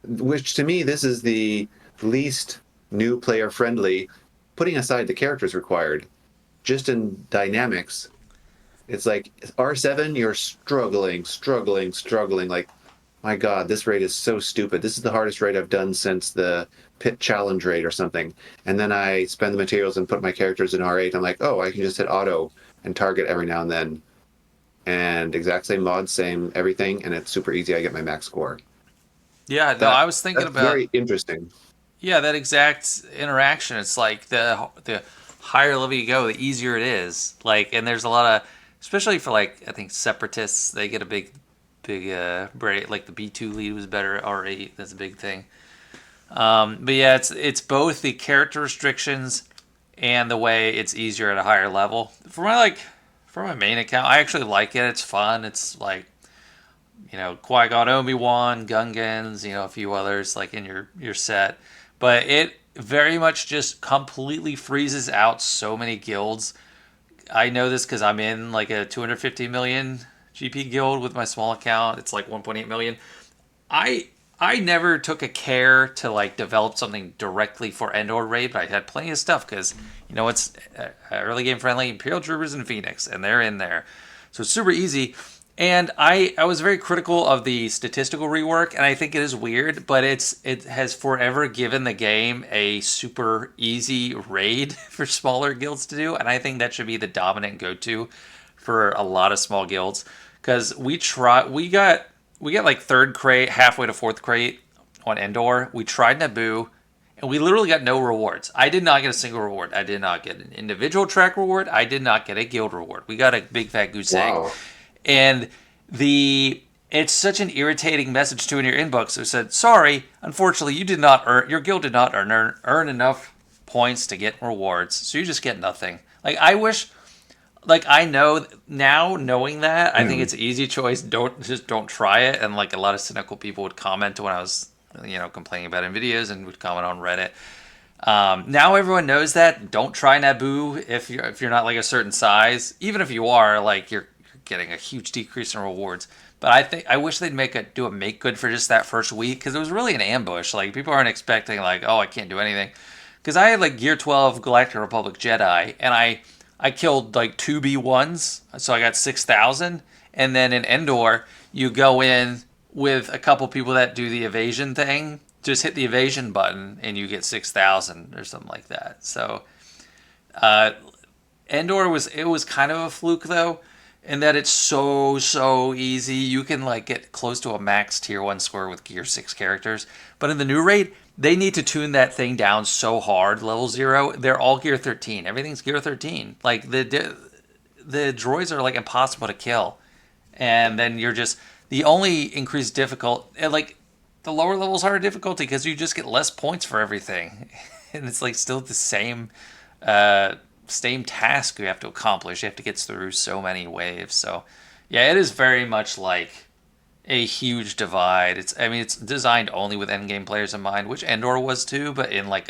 which to me, this is the least new player friendly, putting aside the characters required, just in dynamics. It's like R7, you're struggling. Like, my God, this raid is so stupid. This is the hardest raid I've done since the Pit Challenge raid or something. And then I spend the materials and put my characters in R8. I'm like, oh, I can just hit auto and target every now and then. And exact same mods, same everything, and it's super easy. I get my max score. Yeah, no, I was thinking about very interesting. Yeah, that exact interaction. It's like the higher level you go, the easier it is. Like, and there's a lot of, especially for like I think separatists, they get a big break. Like the B2 lead was better at R8. That's a big thing. But yeah, it's both the character restrictions and the way it's easier at a higher level. For my main account, I actually like it. It's fun. It's like, Qui-Gon, Obi-Wan, Gungans, a few others like in your set. But it very much just completely freezes out so many guilds. I know this because I'm in like a 250 million GP guild with my small account. It's like 1.8 million. I never took a care to like develop something directly for Endor Raid, but I had plenty of stuff because it's early game friendly Imperial Troopers and Phoenix, and they're in there, so it's super easy. And I was very critical of the statistical rework, and I think it is weird, but it has forever given the game a super easy raid for smaller guilds to do, and I think that should be the dominant go-to for a lot of small guilds. Because we got like third crate, halfway to fourth crate on Endor. We tried Naboo, and we literally got no rewards. I did not get a single reward. I did not get an individual track reward. I did not get a guild reward. We got a big fat goose egg. And it's such an irritating message too in your inbox. It said, "Sorry, unfortunately, your guild did not earn enough points to get rewards, so you just get nothing." Like, I wish, like, I know now, knowing that, I think it's an easy choice. Don't try it. And like a lot of cynical people would comment when I was, complaining about it in videos, and would comment on Reddit. Now everyone knows that. Don't try Naboo if you're not like a certain size. Even if you are, like, you're getting a huge decrease in rewards. But I wish they'd do a make good for just that first week, because it was really an ambush. Like, people aren't expecting like, oh, I can't do anything, because I had like Gear 12 Galactic Republic Jedi, and I killed like 2 B1s, so I got 6,000. And then in Endor, you go in with a couple people that do the evasion thing, just hit the evasion button and you get 6,000 or something like that. So Endor was kind of a fluke though, in that it's so easy. You can like get close to a max tier 1 score with Gear 6 characters, but in the new raid, they need to tune that thing down so hard. Level 0, they're all Gear 13. Everything's Gear 13. Like the droids are like impossible to kill, and then you're just the only increased difficult and like the lower levels are difficulty because you just get less points for everything, and it's like still the same task you have to accomplish. You have to get through so many waves. So yeah, it is very much like a huge divide. It's designed only with endgame players in mind, which Endor was too, but in like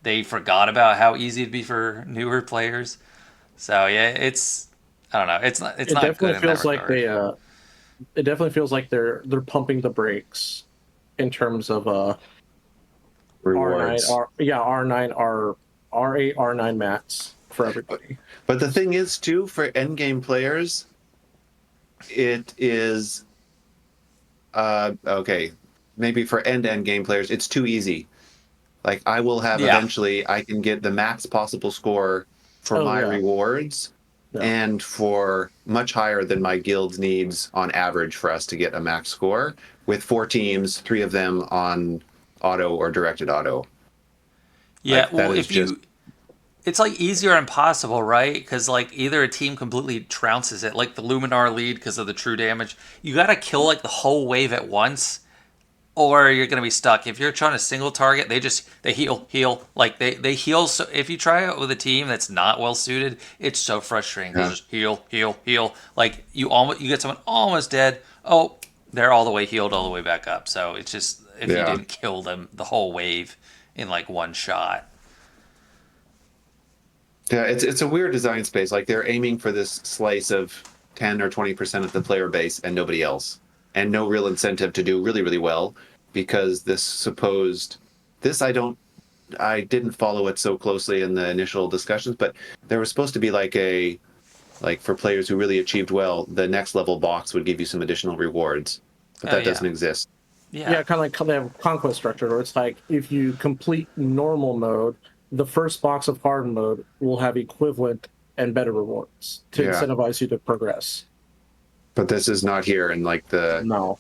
they forgot about how easy it'd be for newer players. So yeah, I don't know. It's It not good definitely in feels that like regard. it definitely feels like they're pumping the brakes in terms of R9 Rewards. R9 R8 R9 mats for everybody. But the thing is, too, for endgame players, it is okay. Maybe for end game players, it's too easy. Like I will have Yeah. eventually, I can get the max possible score for my yeah. rewards, Yeah. and for much higher than my guild needs on average for us to get a max score. With 4 teams, 3 of them on auto or directed auto. Yeah, Like that well, is if just you it's like easier and impossible, right? Because like either a team completely trounces it, like the Luminar lead because of the true damage. You got to kill like the whole wave at once, or you're gonna be stuck. If you're trying to single target, they heal. Like they heal. So if you try it with a team that's not well suited, it's so frustrating. They yeah. just heal. Like you get someone almost dead. Oh, they're all the way healed, all the way back up. So it's just if you Yeah. didn't kill them the whole wave in like one shot. Yeah, it's a weird design space. Like they're aiming for this slice of 10 or 20% of the player base and nobody else. And no real incentive to do really, really well because this I didn't follow it so closely in the initial discussions, but there was supposed to be like for players who really achieved well, the next level box would give you some additional rewards, but Oh that yeah, doesn't exist. Yeah, kind of like they have conquest structure, where it's like if you complete normal mode, the first box of hard mode will have equivalent and better rewards to Yeah. incentivize you to progress. But this is not here, and No.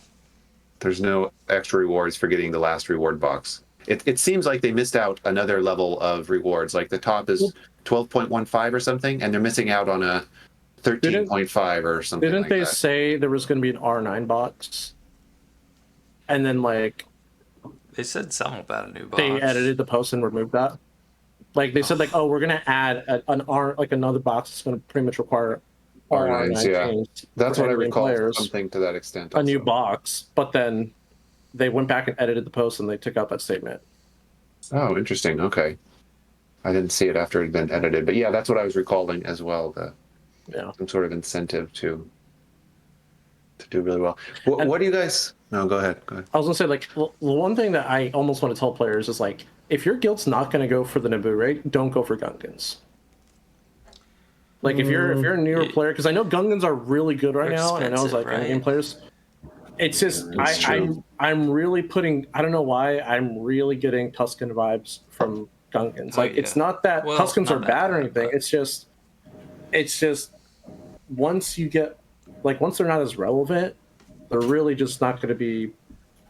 there's no extra rewards for getting the last reward box. It seems like they missed out another level of rewards. Like the top is 12.15 or something, and they're missing out on a 13.5 or something Didn't like they that. say there was going to be an R9 box? And then like they said something about a new box. they edited the post and removed that. Like they said, like, oh, we're gonna add an R, like another box that's gonna pretty much require all R9s, R9 yeah. teams That's for what I endgame recall, players, something to that extent. a new also. box. But then they went back and edited the post and they took out that statement. Oh, interesting. Okay. I didn't see it after it had been edited, but yeah, that's what I was recalling as well. Yeah. Some sort of incentive to do really well. What do you guys? No, go ahead. Go ahead. I was gonna say, like, the one thing that I almost want to tell players is like, if your guild's not gonna go for the Naboo raid, don't go for Gungans. Like, if you're a newer player, because I know Gungans are really good right They're now, and I know it's like expensive, endgame right? players. It's just That's true. I'm really putting, I don't know why, I'm really getting Tuscan vibes from Gungans. Oh, Like, it's yeah. not that Well, Tuscans not are that bad or bad, anything. but- It's just once you get, like, once they're not as relevant, they're really just not going to be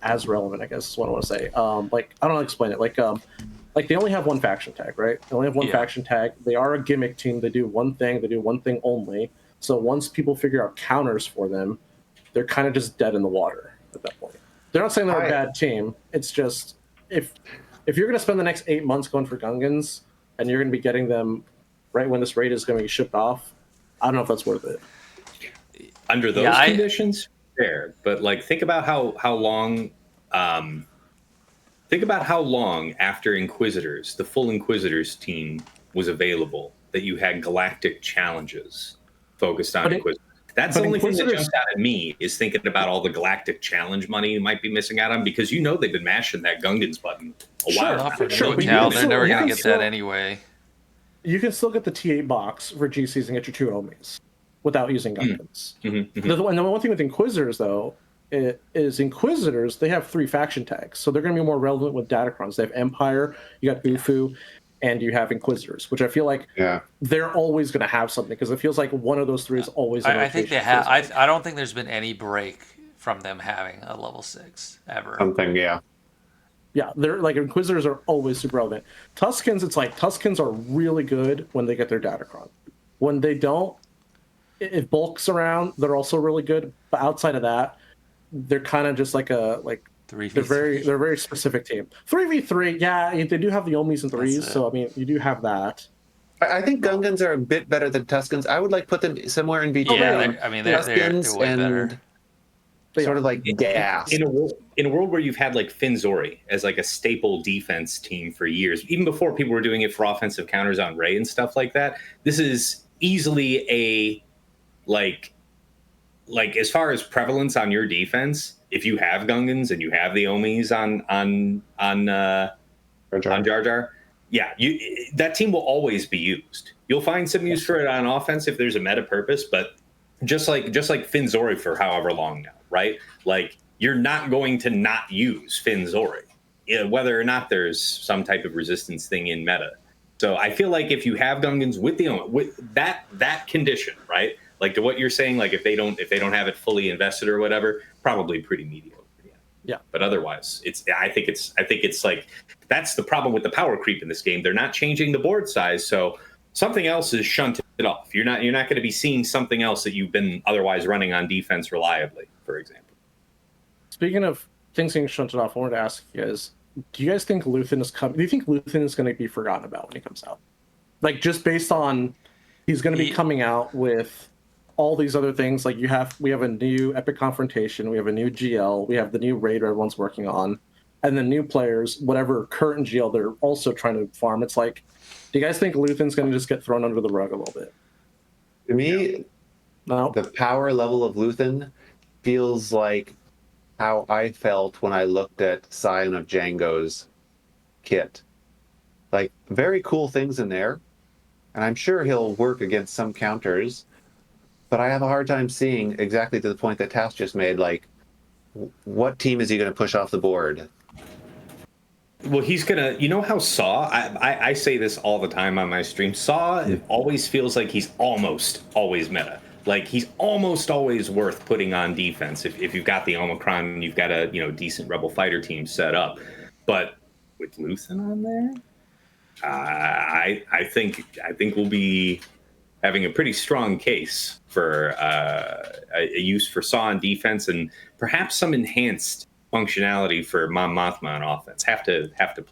as relevant, I guess is what I want to say. Like, I don't know how to explain it. Like they only have one faction tag, right? They only have one Yeah. faction tag. They are a gimmick team. They do one thing only. So once people figure out counters for them, they're kind of just dead in the water at that point. They're not saying they're a bad team. It's just if you're going to spend the next 8 months going for Gungans and you're going to be getting them right when this raid is going to be shipped off, I don't know if that's worth it. Under those Yeah, conditions, fair. But like, think about how long. Think about how long after Inquisitors, the full Inquisitors team was available, that you had galactic challenges focused on Inquisitors. That's the only thing that Inquisitors- jumps out at me is thinking about all the galactic challenge money you might be missing out on, because you know they've been mashing that Gungans button a while. Not for Sure, no but you cow. can They're never still- gonna you get can that still- anyway. You can still get the T8 box for GCs and get your 2 Omis without using Gungans. Mhm, mhm. And the one thing with Inquisitors, though, is Inquisitors, they have 3 faction tags. So they're going to be more relevant with datacrons. They have Empire, you got Ufu, and you have Inquisitors, which I feel like they're always going to have something because it feels like one of those three is always. I think they have. I don't think there's been any break from them having a level 6 ever. Something, yeah. Yeah, they're like Inquisitors are always super relevant. Tuskens, it's like Tuskens are really good when they get their datacron. When they don't, if Bulk's around, they're also really good. But outside of that, they're kind of just like a 3v3. They're a very specific team. 3v3, yeah, they do have the Omis and threes, so I mean you do have that. I think Gungans are a bit better than Tuskens. I would like put them somewhere in between. Yeah, I mean they're way better. Sort of like gas. In a world where you've had like Finzori as like a staple defense team for years, even before people were doing it for offensive counters on Ray and stuff like that, this is easily a like as far as prevalence on your defense. If you have Gungans and you have the Omis on Jar Jar, yeah, that team will always be used. You'll find some use for it on offense if there's a meta purpose, but just like Finzori for however long now, right? Like you're not going to not use Finzori, whether or not there's some type of resistance thing in meta. So I feel like if you have Gungans with that condition, right? Like to what you're saying, like if they don't have it fully invested or whatever, probably pretty mediocre. Yeah. But otherwise, I think it's like that's the problem with the power creep in this game. They're not changing the board size, so something else is shunted off. You're not going to be seeing something else that you've been otherwise running on defense reliably, for example. Speaking of things being shunted off, I wanted to ask you guys: do you guys think Luthen is coming? Do you think Luthen is going to be forgotten about when he comes out? Like just based on he's going to be coming out with all these other things. Like we have a new epic confrontation, we have a new GL, we have the new raid everyone's working on, and the new players, whatever current GL they're also trying to farm. It's like, do you guys think Luthen's going to just get thrown under the rug a little bit? To me, no. The power level of Luthen feels like how I felt when I looked at Scion of Django's kit. Like, very cool things in there, and I'm sure he'll work against some counters, but I have a hard time seeing exactly to the point that Tass just made, like, what team is he going to push off the board? Well, he's gonna. You know how Saw? I say this all the time on my stream. Saw always feels like he's almost always meta. Like he's almost always worth putting on defense if you've got the Omicron and you've got a decent Rebel fighter team set up. But with Luthen on there, I think we'll be having a pretty strong case for a use for Saw on defense and perhaps some enhanced functionality for Mon Mothma on offense. Have to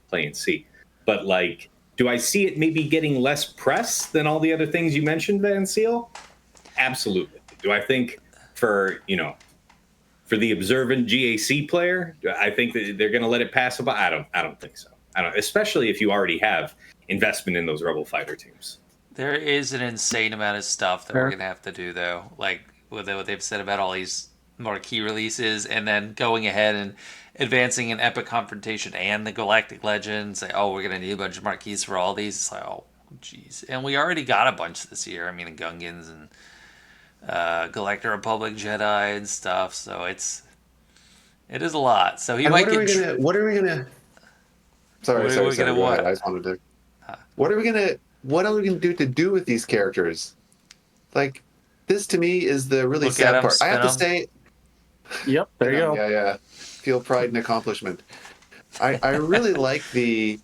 play and see. But like, do I see it maybe getting less press than all the other things you mentioned, Van Seal? Absolutely. Do I think for the observant GAC player, I think that they're going to let it pass by? I don't think so. Especially if you already have investment in those Rebel fighter teams. There is an insane amount of stuff that we're going to have to do, though. Like what they've said about all these marquee releases, and then going ahead and advancing an epic confrontation and the Galactic Legends. Like, oh, we're going to need a bunch of marquees for all these. It's like, oh, jeez. And we already got a bunch this year. I mean, the Gungans and Galactic Republic Jedi and stuff. So it is a lot. So he might get. What are we gonna? Sorry. Go ahead. I just wanted to. What are we gonna do with these characters? Like, this to me is the really sad part. I have to say. Yep. There you go. Yeah. Feel pride and accomplishment. I really like the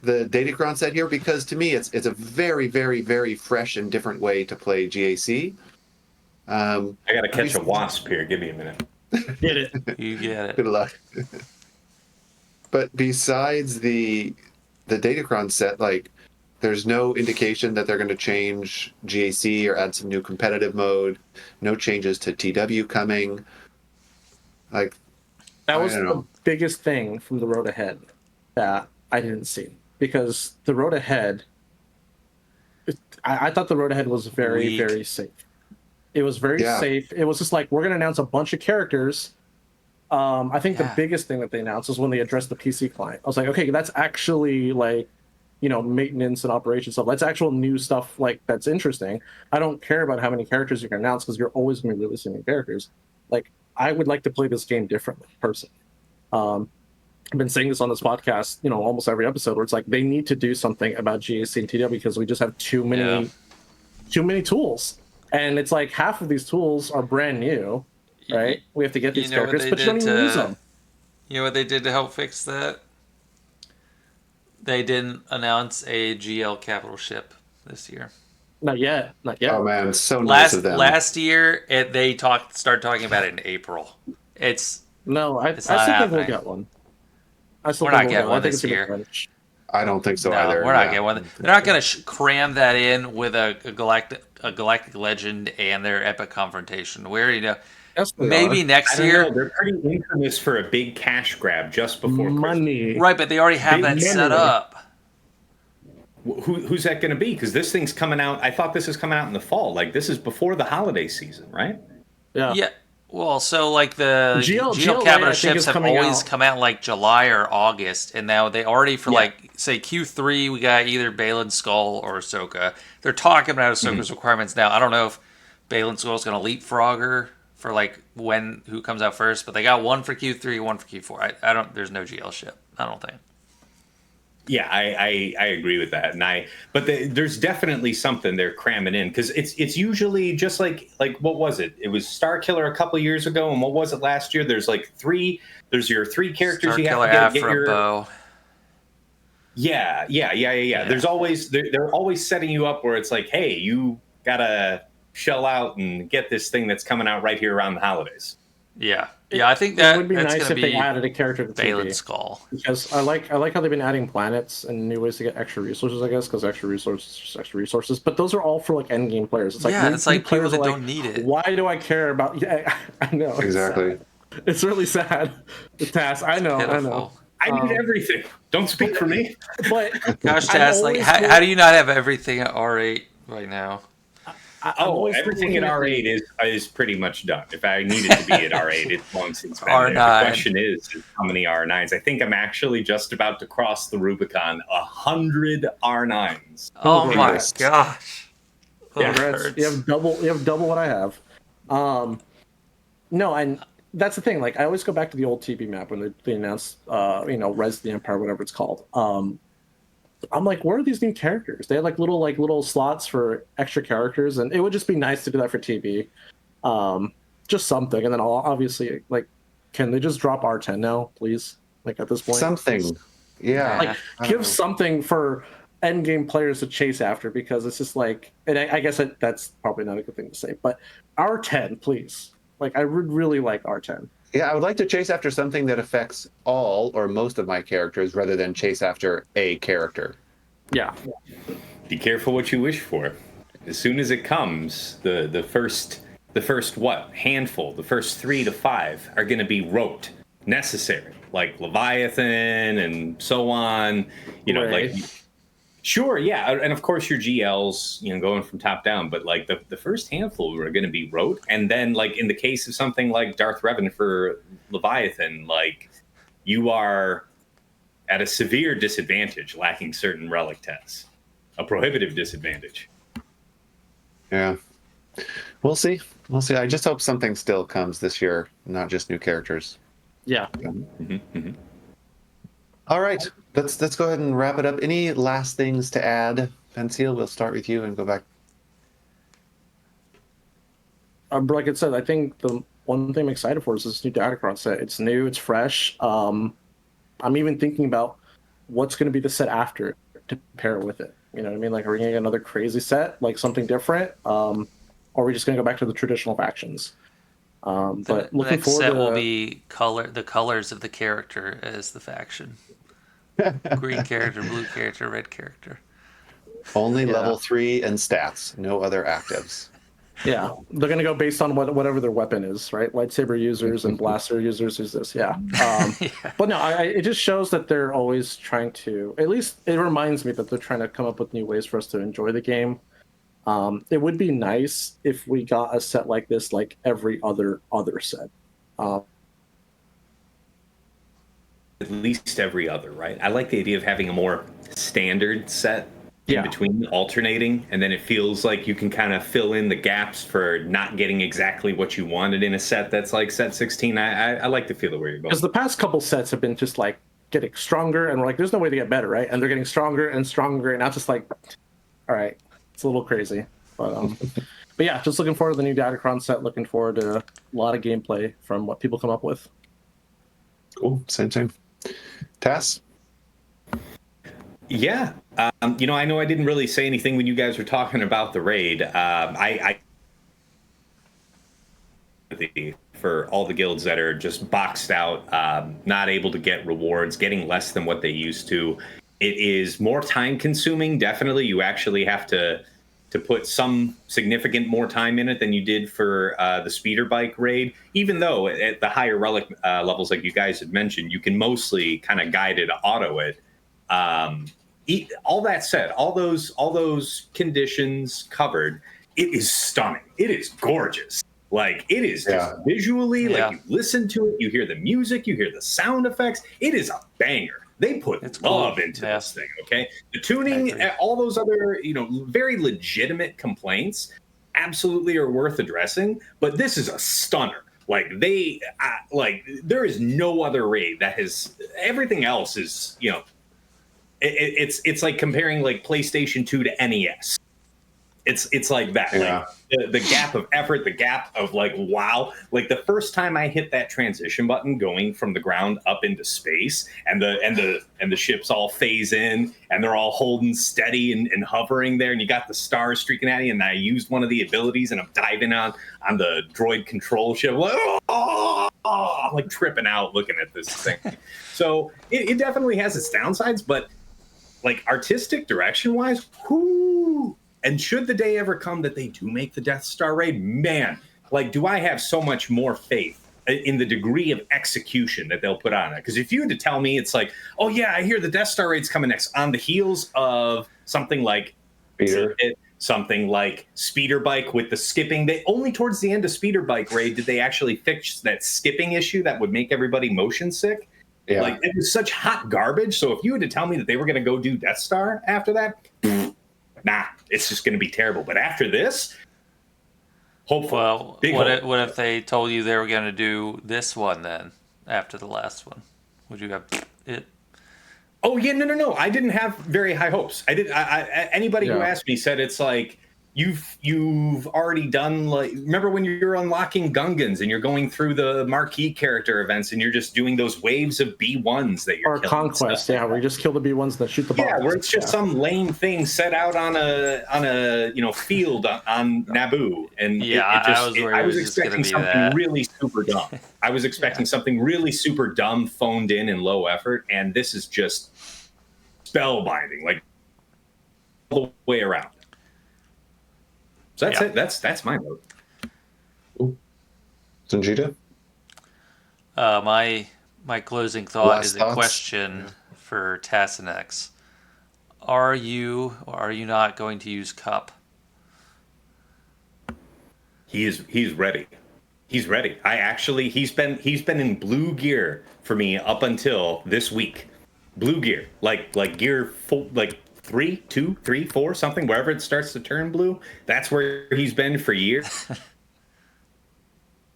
datacron set here because to me it's a very, very, very fresh and different way to play GAC. I gotta catch a wasp here. Give me a minute. Get it. You get it. Good luck. But besides the datacron set, like, there's no indication that they're going to change GAC or add some new competitive mode. No changes to TW coming. Like, that was the biggest thing from the road ahead that I didn't see, because the road ahead, I thought the road ahead was very, very safe. It was very safe. It was just like, we're going to announce a bunch of characters. I think the biggest thing that they announced was when they addressed the PC client. I was like, okay, that's actually like, maintenance and operation stuff. That's actual new stuff, like, that's interesting. I don't care about how many characters you can announce because you're always going to be releasing new characters. Like, I would like to play this game differently, personally. I've been saying this on this podcast, almost every episode, where it's like they need to do something about GAC and TW because we just have too many tools, and it's like half of these tools are brand new, right? We have to get these characters, but you don't even use them. You know what they did to help fix that? They didn't announce a GL capital ship this year. Not yet. Oh man, it's so nice of them. Last year, they started talking about it in April. I still think we'll get one. We're not getting one this year. I don't think so either. We're not getting one. They're not going to cram that in with a galactic legend and their epic confrontation. We already know. Yes, maybe next year. They're pretty infamous for a big cash grab just before money. Christmas. Right, but they already have that set up. Who's that going to be? Because this thing's coming out. I thought this is coming out in the fall. Like, this is before the holiday season, right? Yeah. Well, so like the GL capital ships have always come out in like July or August, and now they already like say Q3 we got either Balin Skull or Ahsoka. They're talking about Ahsoka's requirements now. I don't know if Balin Skull is going to leapfrog her for like who comes out first, but they got one for Q3, one for Q4. I don't. There's no GL ship. I don't think. Yeah, I agree with that, but there's definitely something they're cramming in because it's usually just like what was it? It was Starkiller a couple years ago, and what was it last year? There's like three. There's your three characters Starkiller, you have to get your bow. Yeah. There's always they're always setting you up where it's like, hey, you gotta shell out and get this thing that's coming out right here around the holidays. Yeah, I think that would be nice if they added a character to Balin Skull. Because I like how they've been adding planets and new ways to get extra resources. I guess because extra resources. But those are all for like end game players. It's like it's like players that don't need it. Why do I care about? Yeah, I know exactly. It's really sad. The task. I know. I need everything. Don't speak for me. But gosh, Tass, like how do you not have everything at R8 right now? Everything at R8 is pretty much done. If I needed to be at R8, it's long since been R9. there. The question is how many R9s? I think I'm actually just about to cross the Rubicon. 100 R9s. Oh my gosh! Yeah, you have double what I have. No, and that's the thing. Like I always go back to the old TV map when they announced, Res of the Empire, whatever it's called. I'm like, where are these new characters? They had like little slots for extra characters, and it would just be nice to do that for TV. Just something, and then obviously, like, can they just drop R10 now, please? Like at this point, something, yeah. Like give something for end game players to chase after, because it's just like, and I guess that's probably not a good thing to say, but R10, please. Like I would really like R10. Yeah, I would like to chase after something that affects all or most of my characters rather than chase after a character. Yeah. Be careful what you wish for. As soon as it comes, the first handful, the first 3 to 5 are going to be rote, necessary, like Leviathan and so on. Right. Sure, yeah, and of course your GLs, going from top down, but like the first handful are going to be rote, and then like in the case of something like Darth Revan for Leviathan, like you are at a severe disadvantage, lacking certain relic tests, a prohibitive disadvantage. Yeah, we'll see. I just hope something still comes this year, not just new characters. Yeah. Mm-hmm. All right, let's go ahead and wrap it up. Any last things to add, Venciel? We'll start with you and go back. Like I said, I think the one thing I'm excited for is this new datacron set. It's new, it's fresh. I'm even thinking about what's going to be the set after to pair with it. You know what I mean? Like, are we going to get another crazy set, like something different? Or are we just going to go back to the traditional factions? But looking next forward set to will be the colors of the character as the faction. Green character, blue character, red character. Only level 3 and stats, no other actives. Yeah, they're gonna go based on whatever their weapon is, right? Lightsaber users and blaster users use this. Yeah. But no, it just shows that they're always trying to. At least it reminds me that they're trying to come up with new ways for us to enjoy the game. It would be nice if we got a set like this, like every other set. At least every other, right? I like the idea of having a more standard set in between, alternating, and then it feels like you can kind of fill in the gaps for not getting exactly what you wanted in a set that's like set 16. I like the feel of where you're going. Because the past couple sets have been just like getting stronger, and we're like, there's no way to get better, right? And they're getting stronger and stronger, and now it's just like, all right, it's a little crazy. But but yeah, just looking forward to the new datacron set. Looking forward to a lot of gameplay from what people come up with. Cool. Same. Tass? Yeah. I know I didn't really say anything when you guys were talking about the raid. For all the guilds that are just boxed out, not able to get rewards, getting less than what they used to. It is more time consuming. Definitely. You actually have to put some significant more time in it than you did for the speeder bike raid, even though at the higher relic levels, like you guys had mentioned, you can mostly kind of guide it, auto it. All that said, all those conditions covered, it is stunning. It is gorgeous. Like, it is just visually, like, you listen to it, you hear the music, you hear the sound effects. It is a banger. They put love into this thing, okay? The tuning, all those other, very legitimate complaints absolutely are worth addressing, but this is a stunner. Like, there is no other raid that has, everything else is, it's like comparing, like, PlayStation 2 to NES. It's like that. Yeah. Like the gap of effort, the gap of like, wow. Like the first time I hit that transition button going from the ground up into space, and the ships all phase in and they're all holding steady and hovering there, and you got the stars streaking at you, and I used one of the abilities and I'm diving on the droid control ship, like, I'm like tripping out looking at this thing. So it definitely has its downsides, but like artistic direction wise, whoo. And should the day ever come that they do make the Death Star raid, man, like, do I have so much more faith in the degree of execution that they'll put on it? Because if you had to tell me, it's like, oh yeah, I hear the Death Star raid's coming next on the heels of something like something like Speeder Bike with the skipping. They only towards the end of Speeder Bike raid did they actually fix that skipping issue that would make everybody motion sick. Yeah. Like, it was such hot garbage. So if you had to tell me that they were going to go do Death Star after that, nah, it's just going to be terrible. But after this, hopefully. Well, what if they told you they were going to do this one then after the last one? Would you have it? Oh yeah, no. I didn't have very high hopes. Anybody who asked me said it's like you've already done, like, remember when you're unlocking Gungans and you're going through the marquee character events and you're just doing those waves of B1s that you're killing. Conquest, where you just kill the B1s that shoot the bombs. Yeah, where it's just some lame thing set out on a field on Naboo, and I was expecting something really super dumb. I was expecting something really super dumb, phoned in, and low effort, and this is just spellbinding, like all the way around. So that's it. That's my vote. Sanjita? My closing thought is a question for Tassanex. Are you or are you not going to use Cup? He's ready. He's ready. He's been in blue gear for me up until this week. Blue gear, like gear full, like 3, 2, 3, 4, something, wherever it starts to turn blue. That's where he's been for years.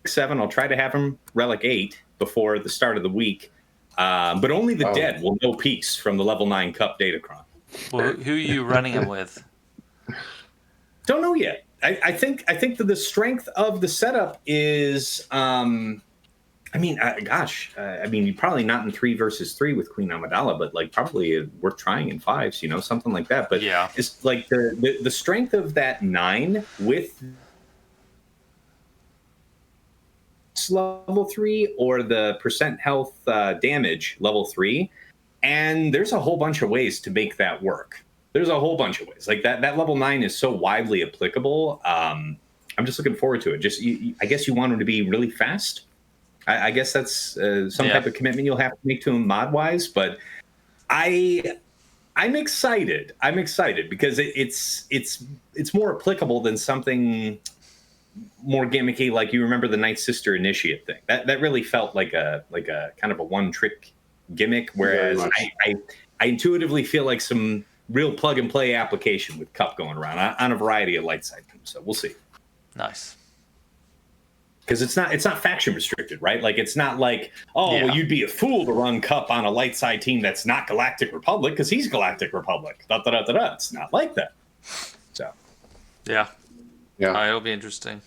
7, I'll try to have him relic 8 before the start of the week. But only the dead will know peace from the level 9 Cup datacron. Well, who are you running him with? Don't know yet. I think that the strength of the setup is probably not in 3 versus 3 with Queen Amidala, but like probably worth trying in 5s, something like that. But yeah, it's like the strength of that 9 with level 3 or the percent health damage level 3, and there's a whole bunch of ways to make that work. There's a whole bunch of ways. Like that level 9 is so widely applicable. I'm just looking forward to it. I guess you want him to be really fast. I guess that's some type of commitment you'll have to make to him mod-wise, but I'm excited. I'm excited because it's more applicable than something more gimmicky. Like, you remember the Night Sister Initiate thing. That really felt like a kind of a one-trick gimmick, whereas I intuitively feel like some real plug-and-play application with Cup going around on a variety of light side. So we'll see. Nice. because it's not faction restricted, right? Like it's not like, oh, Yeah. well, you'd be a fool to run Cup on a light side team that's not Galactic Republic because he's Galactic Republic. Da, da, da, da, da. It's not like that. So Yeah. Yeah. It'll be interesting.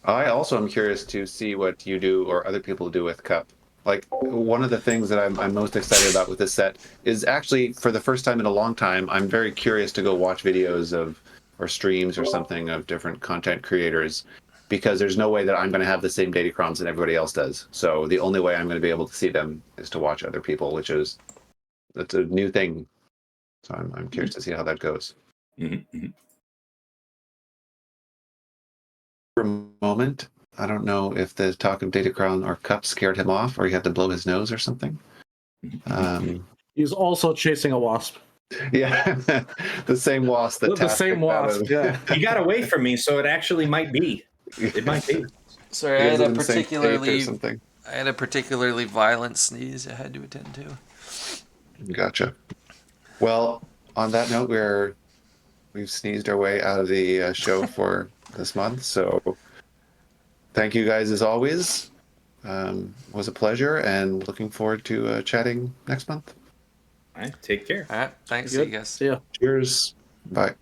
I also am curious to see what you do or other people do with Cup. Like, one of the things that I'm most excited about with this set is actually, for the first time in a long time, I'm very curious to go watch videos of, or streams or something, of different content creators, because there's no way that I'm going to have the same datacrons that everybody else does. So the only way I'm going to be able to see them is to watch other people, that's a new thing. So I'm curious to see how that goes. For a moment, I don't know if the talk of datacron or Cup scared him off, or he had to blow his nose or something. He's also chasing a wasp. Yeah, the same wasp that The same wasp. Yeah. he got away from me, so it actually might be. It might be. Sorry, He I was had a in the same state or something. particularly violent sneeze I had to attend to. Gotcha. Well, on that note, we've sneezed our way out of the show for this month. So thank you guys as always. It was a pleasure, and looking forward to chatting next month. All right, take care. All right. Thanks. See you guys. See ya. Cheers. Bye.